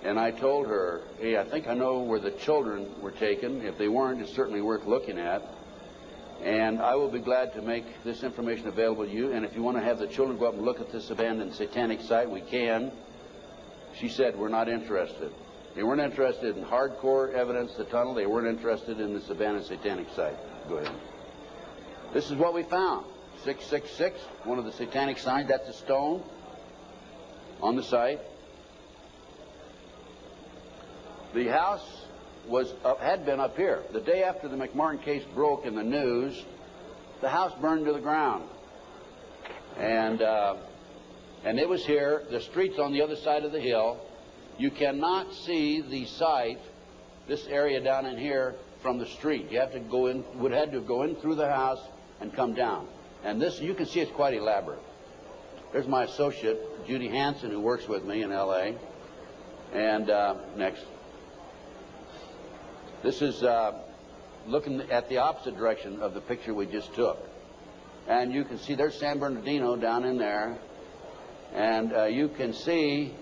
And I told her, hey, I think I know where the children were taken. If they weren't, it's certainly worth looking at. And I will be glad to make this information available to you. And if you want to have the children go up and look at this abandoned satanic site, we can. She said, we're not interested. They weren't interested in hardcore evidence, the tunnel. They weren't interested in this abandoned satanic site. Go ahead. This is what we found. 666, one of the satanic signs. That's a stone on the site. The house had been up here. The day after the McMartin case broke in the news, the house burned to the ground. And it was here. The street's on the other side of the hill. You cannot see the site, this area down in here, from the street. You have to go in, would have to go in through the house and come down. And this, you can see it's quite elaborate. There's my associate, Judy Hansen, who works with me in L.A. And next. This is looking at the opposite direction of the picture we just took. And you can see there's San Bernardino down in there. And you can see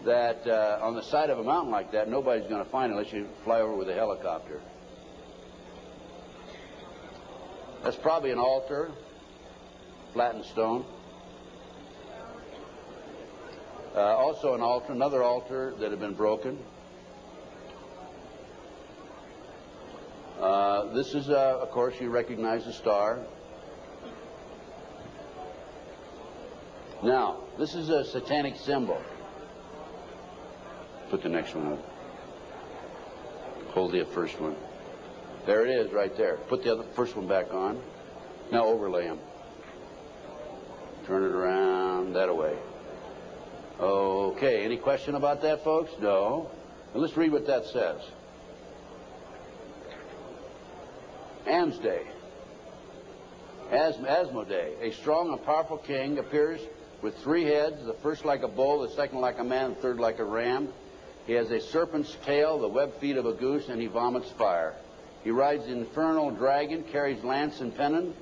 that on the side of a mountain like that, nobody's going to find it unless you fly over with a helicopter. That's probably an altar, flattened stone. Also an altar, another altar that had been broken. This is, of course, you recognize the star. Now, this is a satanic symbol. Put the next one up. Hold the first one. There it is, right there. Put the first one back on. Now overlay them. Turn it around, that way. Okay, any question about that, folks? No. Well, let's read what that says. Amsday. Asmodee, a strong and powerful king, appears with 3 heads, the first like a bull, the second like a man, the third like a ram. He has a serpent's tail, the webbed feet of a goose, and he vomits fire. He rides the infernal dragon, carries lance and pennon,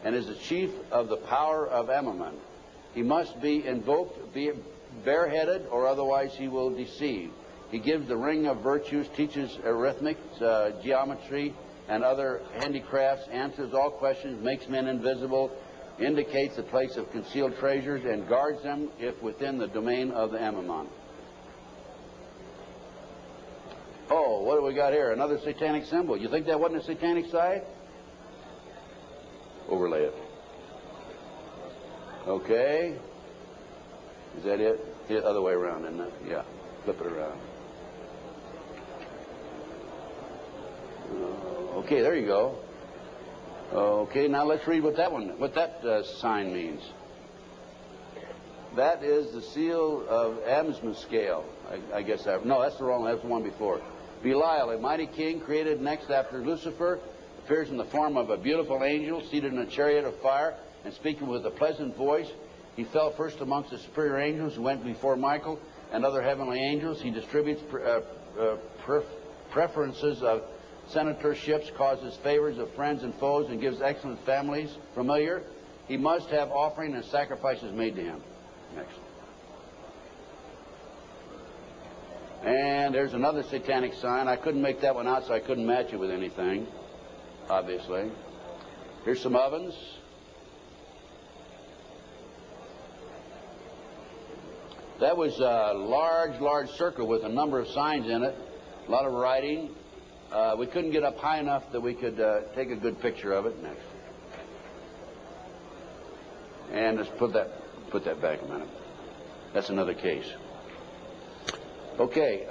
and is the chief of the power of Amaman. He must be invoked, be bareheaded, or otherwise he will deceive. He gives the ring of virtues, teaches arithmetic, geometry, and other handicrafts, answers all questions, makes men invisible, indicates the place of concealed treasures, and guards them if within the domain of the Amaman. Oh, what do we got here? Another satanic symbol. You think that wasn't a satanic site? Overlay it. Okay. Is that it? The other way around, isn't it? Yeah. Flip it around. Okay, there you go. Okay, now let's read what that sign means. That is the seal of Adam's scale. I guess no, that's the wrong one. That's the one before. Belial, a mighty king, created next after Lucifer, appears in the form of a beautiful angel seated in a chariot of fire and speaking with a pleasant voice. He fell first amongst the superior angels who went before Michael and other heavenly angels. He distributes preferences of senatorships, causes favors of friends and foes, and gives excellent families. Familiar. He must have offering and sacrifices made to him. Next. And there's another satanic sign. I couldn't make that one out, so I couldn't match it with anything. obviously. Here's some ovens. That was a large circle with a number of signs in it, a lot of writing. We couldn't get up high enough that we could take a good picture of it. Next. And just put that back a minute. That's another case. Okay,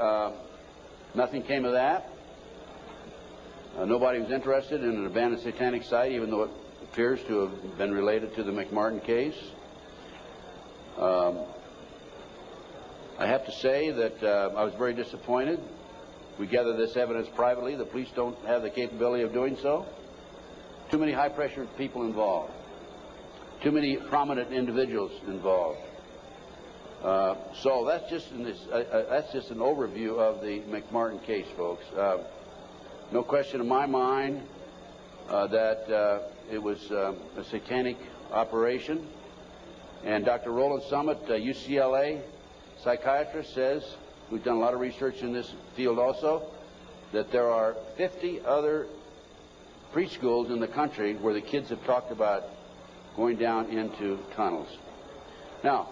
nothing came of that. Nobody was interested in an abandoned satanic site, even though it appears to have been related to the McMartin case. I have to say that I was very disappointed. We gathered this evidence privately. The police don't have the capability of doing so. Too many high-pressure people involved. Too many prominent individuals involved. So that's just an overview of the McMartin case, folks. No question in my mind that it was a satanic operation. And Dr. Roland Summit, UCLA psychiatrist, says, we've done a lot of research in this field also, that there are 50 other preschools in the country where the kids have talked about going down into tunnels. Now,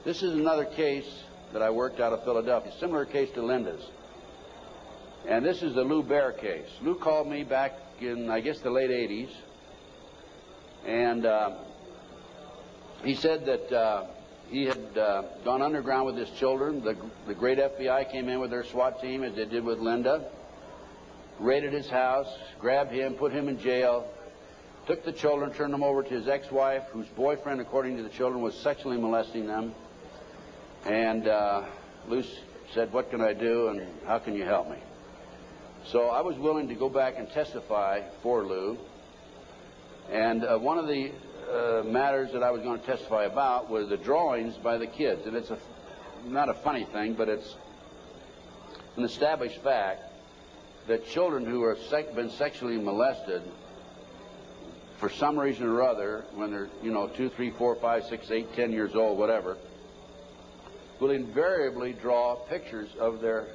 this is another case that I worked out of Philadelphia, similar case to Linda's. And this is the Lou Bear case. Lou called me back in, I guess, the late 80s. And he said that he had gone underground with his children. The great FBI came in with their SWAT team, as they did with Linda, raided his house, grabbed him, put him in jail, took the children, turned them over to his ex-wife, whose boyfriend, according to the children, was sexually molesting them. And Lou said, what can I do and how can you help me? So I was willing to go back and testify for Lou. And one of the matters that I was going to testify about were the drawings by the kids. And it's not a funny thing, but it's an established fact that children who have been sexually molested for some reason or other, when they're, 2, 3, 4, 5, 6, 8, 10 years old, whatever, will invariably draw pictures of their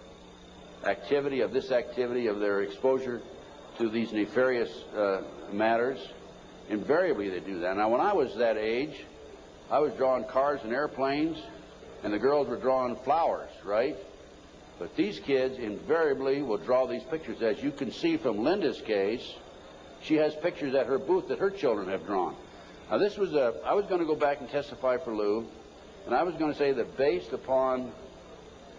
activity, of their exposure to these nefarious matters. Invariably they do that. Now, when I was that age, I was drawing cars and airplanes, and the girls were drawing flowers, right? But these kids invariably will draw these pictures. As you can see from Linda's case, she has pictures at her booth that her children have drawn. Now, I was going to go back and testify for Lou, and I was going to say that based upon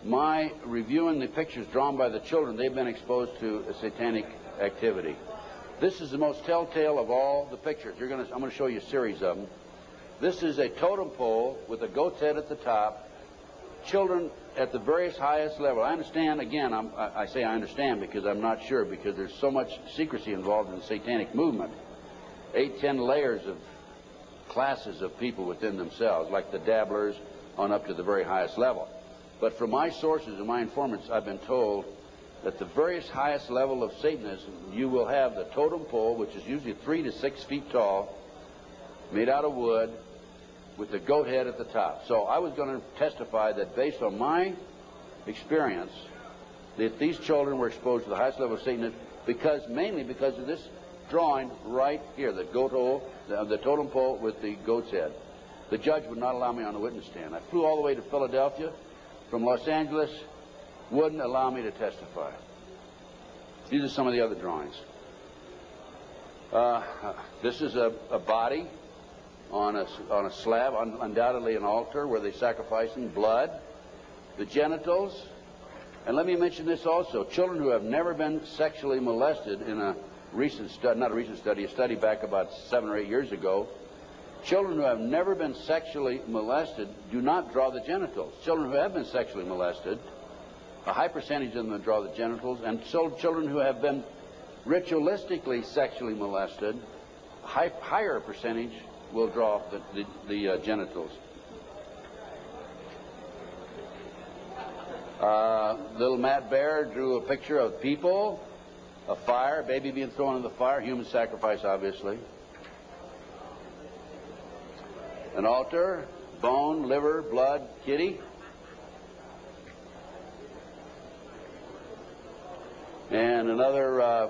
my reviewing the pictures drawn by the children, they've been exposed to a satanic activity. This is the most telltale of all the pictures. I'm going to show you a series of them. This is a totem pole with a goat's head at the top. Children at the various highest level. I understand, again, I say I understand because I'm not sure, because there's so much secrecy involved in the satanic movement. 8, 10 layers of classes of people within themselves, like the dabblers on up to the very highest level. But from my sources and my informants, I've been told that the various highest level of Satanism, you will have the totem pole, which is usually 3 to 6 feet tall, made out of wood, with the goat head at the top. So I was going to testify that based on my experience, that these children were exposed to the highest level of Satanism mainly because of this drawing right here, the totem pole with the goat's head. The judge would not allow me on the witness stand. I flew all the way to Philadelphia from Los Angeles, wouldn't allow me to testify. These are some of the other drawings. This is a body on a slab, undoubtedly an altar where they sacrifice in blood. The genitals, and let me mention this also, children who have never been sexually molested in a recent study, not a recent study, a study back about 7 or 8 years ago, children who have never been sexually molested do not draw the genitals. Children who have been sexually molested, a high percentage of them draw the genitals, and so children who have been ritualistically sexually molested, higher percentage will draw the genitals. Little Matt Bear drew a picture of people, a fire, a baby being thrown in the fire, human sacrifice, obviously. An altar, bone, liver, blood, kitty. And another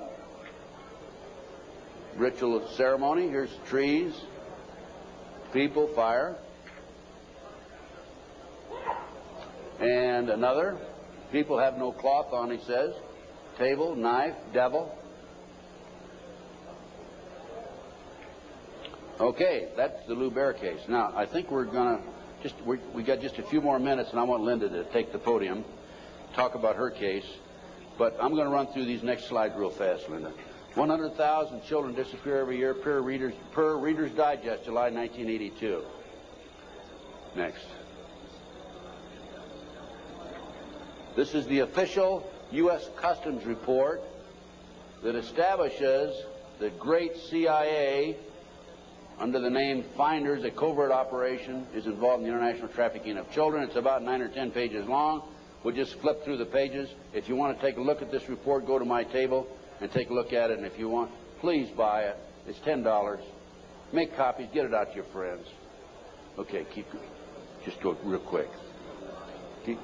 ritual ceremony. Here's trees, people, fire. And another, people have no cloth on, he says. Table, knife, devil. Okay, that's the Lou Bear case. Now, I think we're going to we got just a few more minutes, and I want Linda to take the podium, talk about her case. But I'm going to run through these next slides real fast, Linda. 100,000 children disappear every year per Reader's Digest, July 1982. Next. This is the official U.S. Customs report that establishes the great CIA, under the name Finders, a covert operation, is involved in the international trafficking of children. It's about 9 or 10 pages long. We'll just flip through the pages. If you want to take a look at this report, go to my table and take a look at it. And if you want, please buy it. It's $10. Make copies. Get it out to your friends. Okay, keep going. Just go real quick. Keep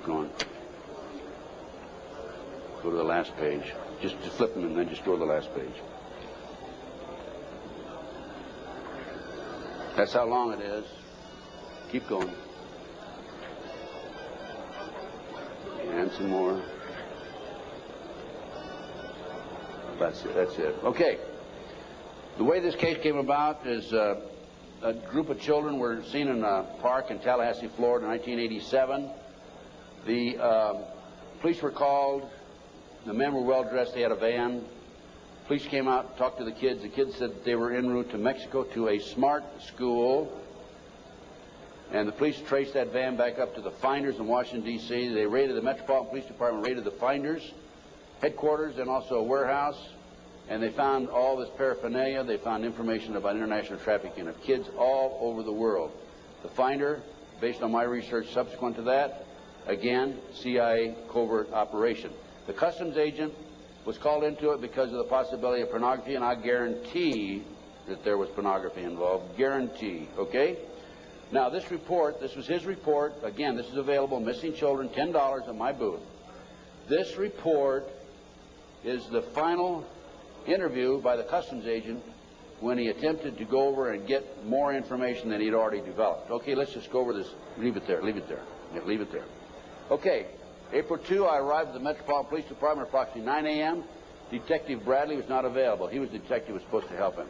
going. Go to the last page. Just flip them and then just go to the last page. That's how long it is. Keep going. And some more. That's it. Okay. The way this case came about is a group of children were seen in a park in Tallahassee, Florida in 1987. The police were called. The men were well dressed. They had a van. Police came out, talked to the kids. The kids said they were en route to Mexico to a smart school. And the police traced that van back up to the Finders in Washington, D.C. They raided the Metropolitan Police Department, raided the Finders headquarters and also a warehouse. And they found all this paraphernalia. They found information about international trafficking of kids all over the world. The Finder, based on my research subsequent to that, again, CIA covert operation. The customs agent was called into it because of the possibility of pornography, and I guarantee that there was pornography involved. Guarantee, okay? Now, this report, this was his report. Again, this is available, Missing Children, $10 at my booth. This report is the final interview by the customs agent when he attempted to go over and get more information than he'd already developed. Okay, let's just go over this. Leave it there. Yeah, leave it there. Okay. April 2, I arrived at the Metropolitan Police Department at approximately 9 a.m. Detective Bradley was not available. He was the detective who was supposed to help him.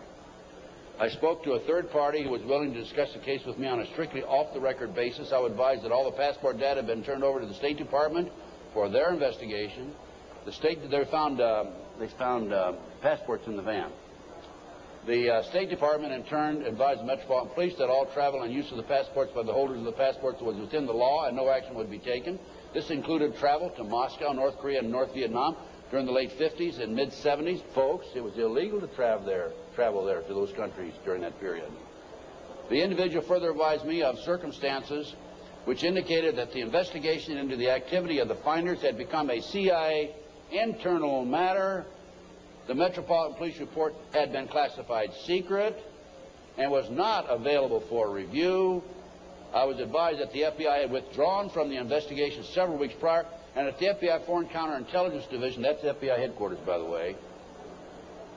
I spoke to a third party who was willing to discuss the case with me on a strictly off-the-record basis. I would advise that all the passport data had been turned over to the State Department for their investigation. They found passports in the van. The State Department, in turn, advised the Metropolitan Police that all travel and use of the passports by the holders of the passports was within the law and no action would be taken. This included travel to Moscow, North Korea, and North Vietnam during the late 50s and mid-70s. Folks, it was illegal to travel there to those countries during that period. The individual further advised me of circumstances which indicated that the investigation into the activity of the Finders had become a CIA internal matter. The Metropolitan Police report had been classified secret and was not available for review. I was advised that the FBI had withdrawn from the investigation several weeks prior, and that the FBI Foreign Counterintelligence Division, that's FBI headquarters, by the way,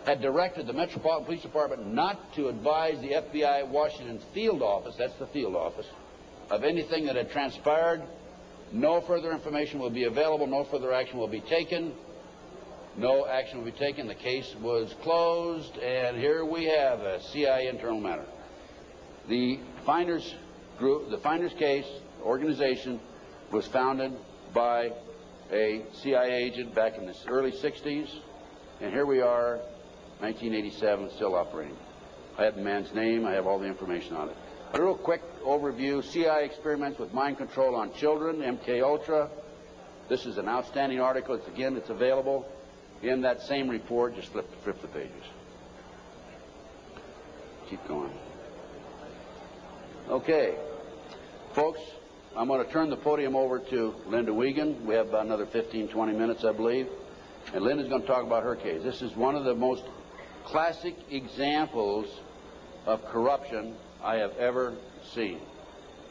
had directed the Metropolitan Police Department not to advise the FBI Washington field office, that's the field office, of anything that had transpired. No further information will be available. No further action will be taken. No action will be taken. The case was closed, and here we have a CIA internal matter. The Finders group, the Finders case organization, was founded by a CIA agent back in the early 60s, and here we are, 1987, still operating. I have the man's name. I have all the information on it. A real quick overview. CIA experiments with mind control on children, MK Ultra. This is an outstanding article. It's available in that same report. Just flip the pages. Keep going. Okay. Folks, I'm going to turn the podium over to Linda Wiegand. We have about another 15, 20 minutes, I believe. And Linda's going to talk about her case. This is one of the most classic examples of corruption I have ever seen.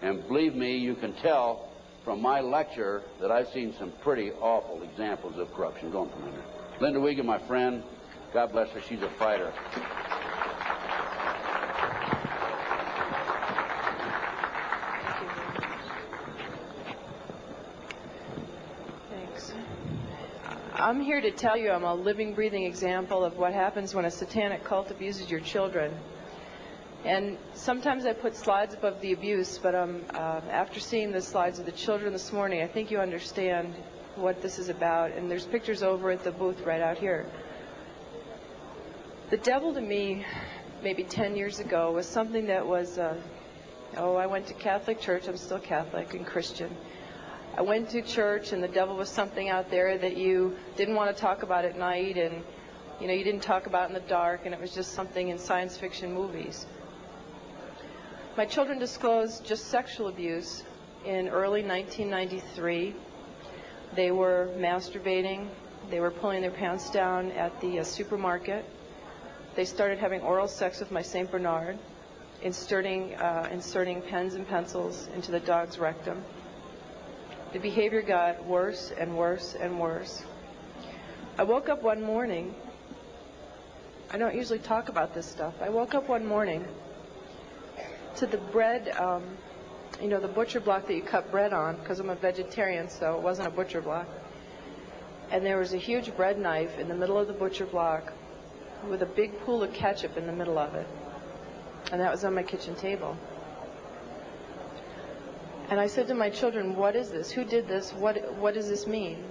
And believe me, you can tell from my lecture that I've seen some pretty awful examples of corruption. Go on, Linda. Linda Wiegand, my friend, God bless her. She's a fighter. Thanks. I'm here to tell you I'm a living, breathing example of what happens when a satanic cult abuses your children. And sometimes I put slides above the abuse, but after seeing the slides of the children this morning, I think you understand what this is about. And there's pictures over at the booth right out here. The devil to me, maybe 10 years ago, was something that was, I went to Catholic church. I'm still Catholic and Christian. I went to church, and the devil was something out there that you didn't want to talk about at night, and you didn't talk about in the dark, and it was just something in science fiction movies. My children disclosed just sexual abuse in early 1993. They were masturbating. They were pulling their pants down at the supermarket. They started having oral sex with my St. Bernard, inserting pens and pencils into the dog's rectum. The behavior got worse and worse and worse. I woke up one morning. I don't usually talk about this stuff. I woke up one morning to the bread, the butcher block that you cut bread on, because I'm a vegetarian, so it wasn't a butcher block. And there was a huge bread knife in the middle of the butcher block with a big pool of ketchup in the middle of it. And that was on my kitchen table. And I said to my children, what is this? Who did this? What does this mean?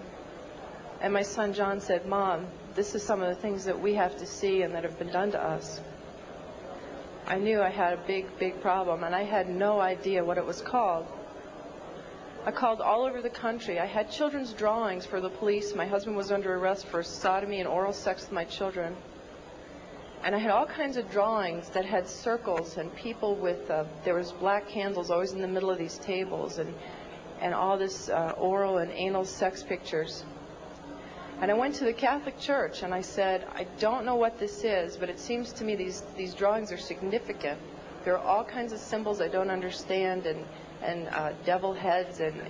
And my son John said, Mom, this is some of the things that we have to see and that have been done to us. I knew I had a big, big problem, and I had no idea what it was called. I called all over the country. I had children's drawings for the police. My husband was under arrest for sodomy and oral sex with my children. And I had all kinds of drawings that had circles and people with, there was black candles always in the middle of these tables, and all this oral and anal sex pictures. And I went to the Catholic Church and I said, I don't know what this is, but it seems to me these drawings are significant. There are all kinds of symbols I don't understand, and devil heads and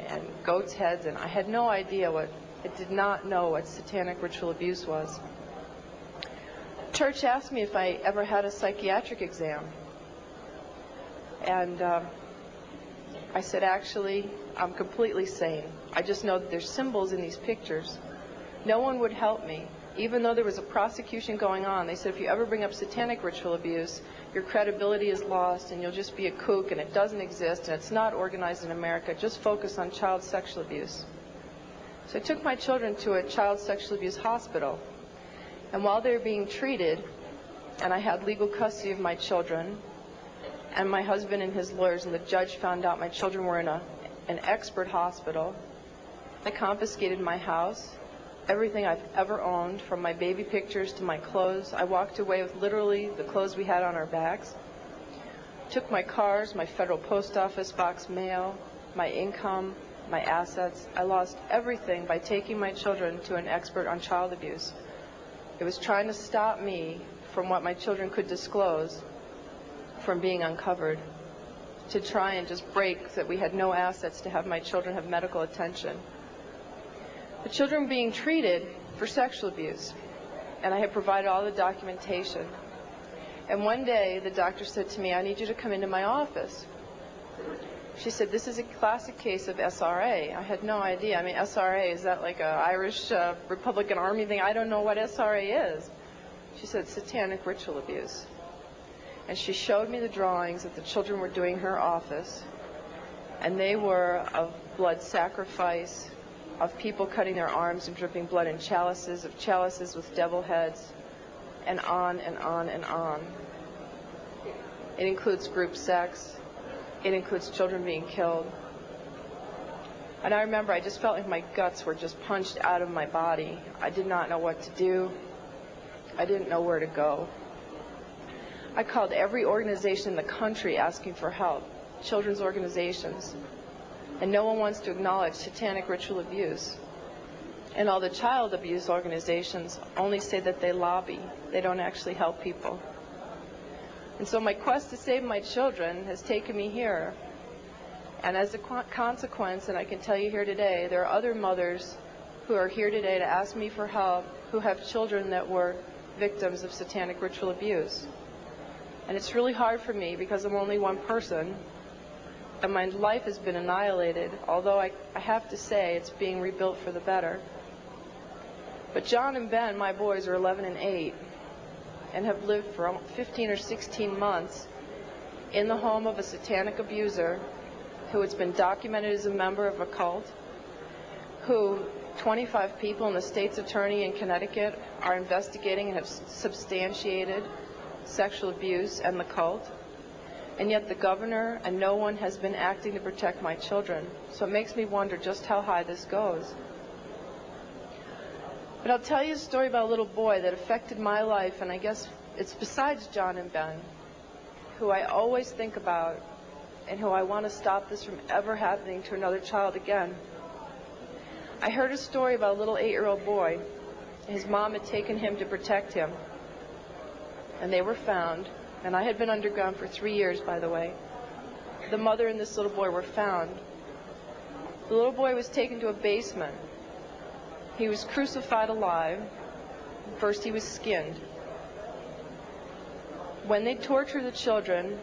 goats heads, and I had no idea I did not know what satanic ritual abuse was. Church asked me if I ever had a psychiatric exam. And I said, actually, I'm completely sane. I just know that there's symbols in these pictures. No one would help me. Even though there was a prosecution going on, they said if you ever bring up satanic ritual abuse, your credibility is lost and you'll just be a kook and it doesn't exist and it's not organized in America. Just focus on child sexual abuse. So I took my children to a child sexual abuse hospital. And while they were being treated, and I had legal custody of my children, and my husband and his lawyers and the judge found out my children were in an expert hospital, I confiscated my house, everything I've ever owned, from my baby pictures to my clothes. I walked away with literally the clothes we had on our backs. Took my cars, my federal post office box mail, my income, my assets. I lost everything by taking my children to an expert on child abuse. It was trying to stop me from what my children could disclose from being uncovered, to try and just break that we had no assets to have my children have medical attention. The children were being treated for sexual abuse, and I had provided all the documentation. And one day, the doctor said to me, I need you to come into my office. She said, this is a classic case of SRA. I had no idea. I mean, SRA, is that like an Irish Republican Army thing? I don't know what SRA is. She said, satanic ritual abuse. And she showed me the drawings that the children were doing in her office, and they were of blood sacrifice, of people cutting their arms and dripping blood in chalices, of chalices with devil heads, and on and on and on. It includes group sex. It includes children being killed. And I remember I just felt like my guts were just punched out of my body. I did not know what to do. I didn't know where to go. I called every organization in the country asking for help, children's organizations. And no one wants to acknowledge satanic ritual abuse. And all the child abuse organizations only say that they lobby. They don't actually help people. And so my quest to save my children has taken me here. And as a consequence, and I can tell you here today, there are other mothers who are here today to ask me for help, who have children that were victims of satanic ritual abuse. And it's really hard for me because I'm only one person, and my life has been annihilated, although I have to say it's being rebuilt for the better. But John and Ben, my boys, are 11 and 8, and have lived for 15 or 16 months in the home of a satanic abuser who has been documented as a member of a cult, who 25 people and the state's attorney in Connecticut are investigating and have substantiated sexual abuse and the cult. And yet the governor and no one has been acting to protect my children. So it makes me wonder just how high this goes. But I'll tell you a story about a little boy that affected my life, and I guess it's besides John and Ben, who I always think about and who I want to stop this from ever happening to another child again. I heard a story about a little 8-year-old boy. His mom had taken him to protect him, and they were found. And I had been underground for 3 years, by the way. The mother and this little boy were found. The little boy was taken to a basement. He was crucified alive. First he was skinned. When they torture the children,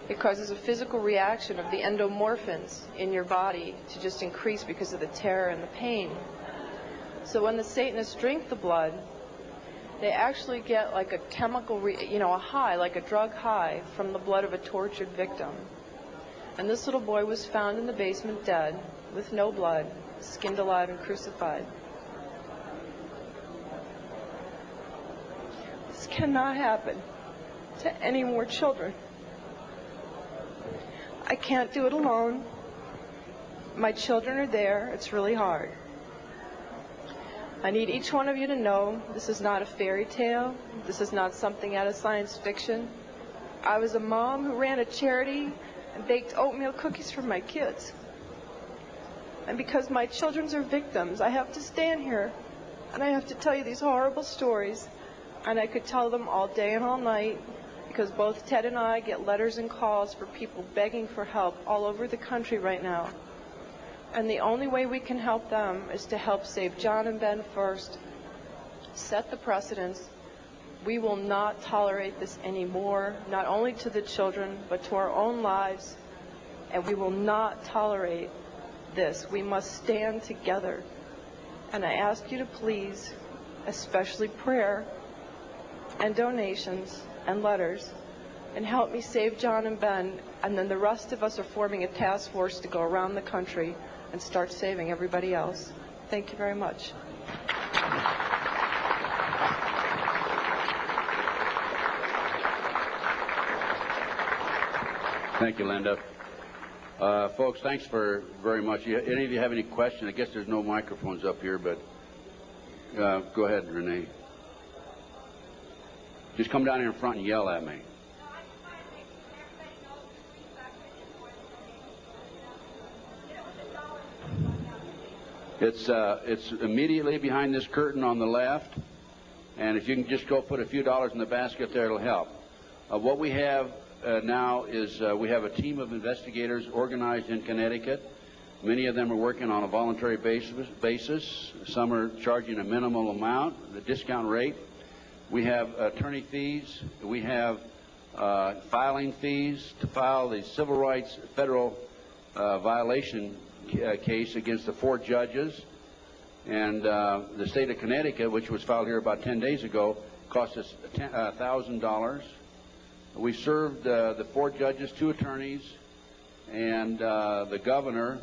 it causes a physical reaction of the endomorphins in your body to just increase because of the terror and the pain. So when the Satanists drink the blood, they actually get like a chemical, a high, like a drug high from the blood of a tortured victim. And this little boy was found in the basement dead, with no blood, skinned alive and crucified. This cannot happen to any more children. I can't do it alone. My children are there. It's really hard. I need each one of you to know this is not a fairy tale. This is not something out of science fiction. I was a mom who ran a charity and baked oatmeal cookies for my kids. And because my children are victims, I have to stand here and I have to tell you these horrible stories. And I could tell them all day and all night, because both Ted and I get letters and calls for people begging for help all over the country right now. And the only way we can help them is to help save John and Ben first, set the precedence. We will not tolerate this anymore, not only to the children, but to our own lives. And we will not tolerate this. We must stand together. And I ask you to please, especially prayer and donations and letters, and help me save John and Ben. And then the rest of us are forming a task force to go around the country and start saving everybody else. Thank you very much. Thank you, Linda. Folks, thanks very much. Any of you have any questions? I guess there's no microphones up here, but go ahead, Renee. Just come down here in front and yell at me. It's immediately behind this curtain on the left, and if you can just go put a few dollars in the basket there, it'll help. What we have now is we have a team of investigators organized in Connecticut. Many of them are working on a voluntary basis. Some are charging a minimal amount, the discount rate. We have attorney fees. We have filing fees to file the civil rights federal violation case against the 4 judges. And the state of Connecticut, which was filed here about 10 days ago, cost us $1,000. We served the 4 judges, 2 attorneys, and the governor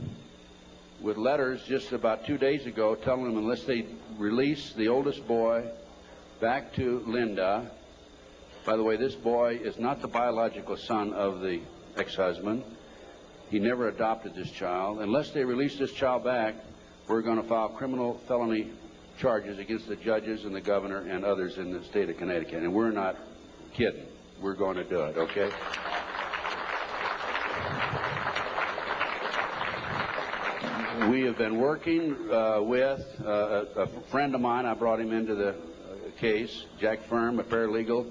with letters just about 2 days ago telling them unless they release the oldest boy back to Linda. By the way, this boy is not the biological son of the ex-husband. He never adopted this child. Unless they release this child back, we're going to file criminal felony charges against the judges and the governor and others in the state of Connecticut. And we're not kidding. We're going to do it, okay? We have been working with a friend of mine. I brought him into the case, Jack Firm, a paralegal,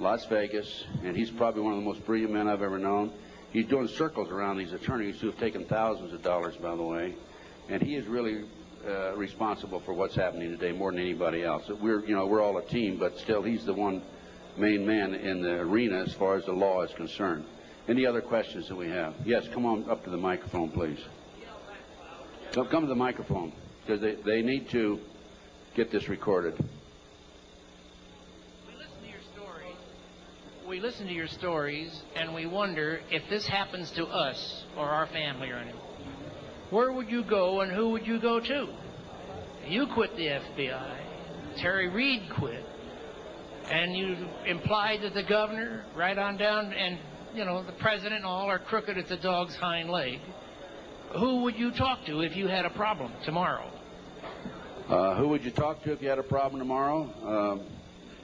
Las Vegas, and he's probably one of the most brilliant men I've ever known. He's doing circles around these attorneys who have taken thousands of dollars, by the way, and he has really responsible for what's happening today more than anybody else. We're all a team, but still he's the one main man in the arena as far as the law is concerned. Any other questions that we have? Yes, come on up to the microphone, please. Come to the microphone, because they need to get this recorded. We listen to your stories, and we wonder if this happens to us or our family or anyone. Where would you go, and who would you go to? You quit the FBI. Terry Reid quit. And you implied that the governor, right on down, and, the president and all are crooked at the dog's hind leg. Who would you talk to if you had a problem tomorrow? Who would you talk to if you had a problem tomorrow?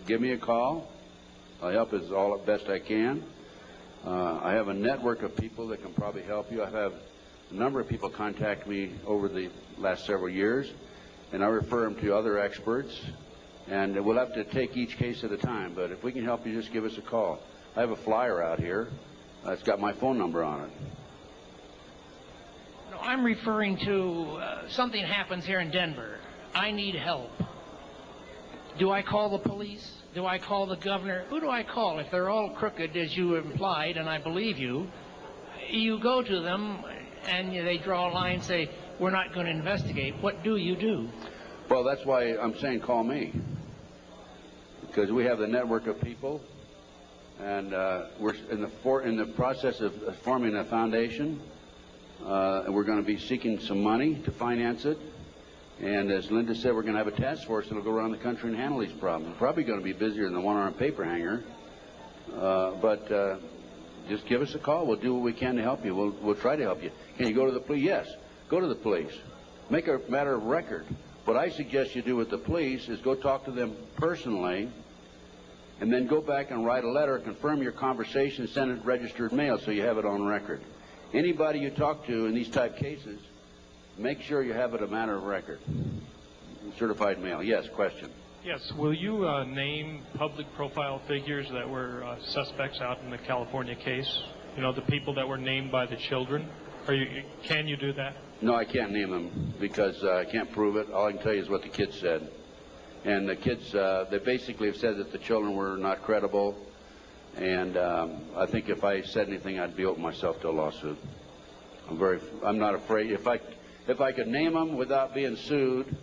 Give me a call. I'll help as best I can. I have a network of people that can probably help you. I have a number of people contact me over the last several years, and I refer them to other experts. And we'll have to take each case at a time, but if we can help you, just give us a call. I have a flyer out here. It's got my phone number on it. No, I'm referring to something happens here in Denver. I need help. Do I call the police? Do I call the governor? Who do I call? If they're all crooked, as you implied, and I believe you, you go to them, and they draw a line and say, we're not going to investigate. What do you do? Well, that's why I'm saying call me, because we have the network of people, and we're in the process of forming a foundation. And we're going to be seeking some money to finance it. And as Linda said, we're going to have a task force that will go around the country and handle these problems. We're probably going to be busier than the one-armed paper hanger. But just give us a call. We'll do what we can to help you. We'll try to help you. Can you go to the police? Yes. Go to the police. Make a matter of record. What I suggest you do with the police is go talk to them personally, and then go back and write a letter, confirm your conversation, send it registered mail so you have it on record. Anybody you talk to in these type cases, make sure you have it a matter of record. Certified mail. Yes, question. Yes. Will you name public profile figures that were suspects out in the California case? The people that were named by the children? Can you do that? No, I can't name them because I can't prove it. All I can tell you is what the kids said. And the kids, they basically have said that the children were not credible. And I think if I said anything, I'd be opening myself to a lawsuit. I'm not afraid. If I could name them without being sued,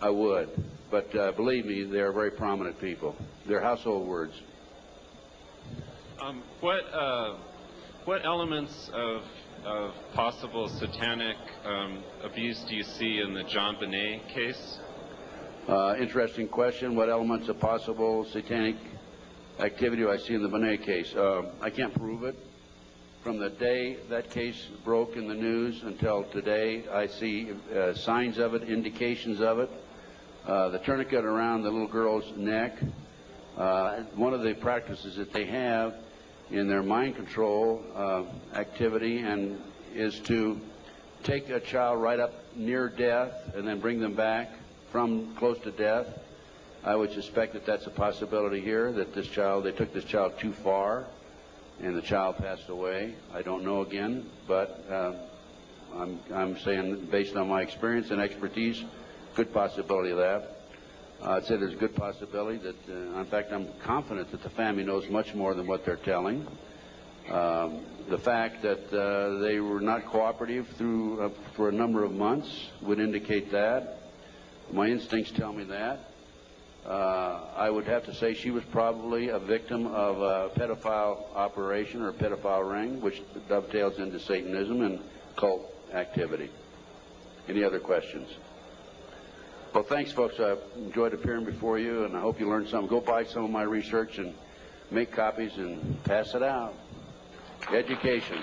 I would. But believe me, they're very prominent people. They're household words. What elements of possible satanic abuse do you see in the John Bonet case? Interesting question. What elements of possible satanic activity do I see in the Bonet case? I can't prove it. From the day that case broke in the news until today, I see signs of it, indications of it. The tourniquet around the little girl's neck. One of the practices that they have in their mind control activity is to take a child right up near death and then bring them back from close to death. I would suspect that that's a possibility here, that they took this child too far and the child passed away. I don't know again, but I'm saying based on my experience and expertise, good possibility of that. I'd say there's a good possibility that, in fact, I'm confident that the family knows much more than what they're telling. The fact that they were not cooperative for a number of months would indicate that. My instincts tell me that. I would have to say she was probably a victim of a pedophile operation or a pedophile ring, which dovetails into Satanism and cult activity. Any other questions? Well, thanks, folks. I enjoyed appearing before you, and I hope you learned something. Go buy some of my research and make copies and pass it out. Education.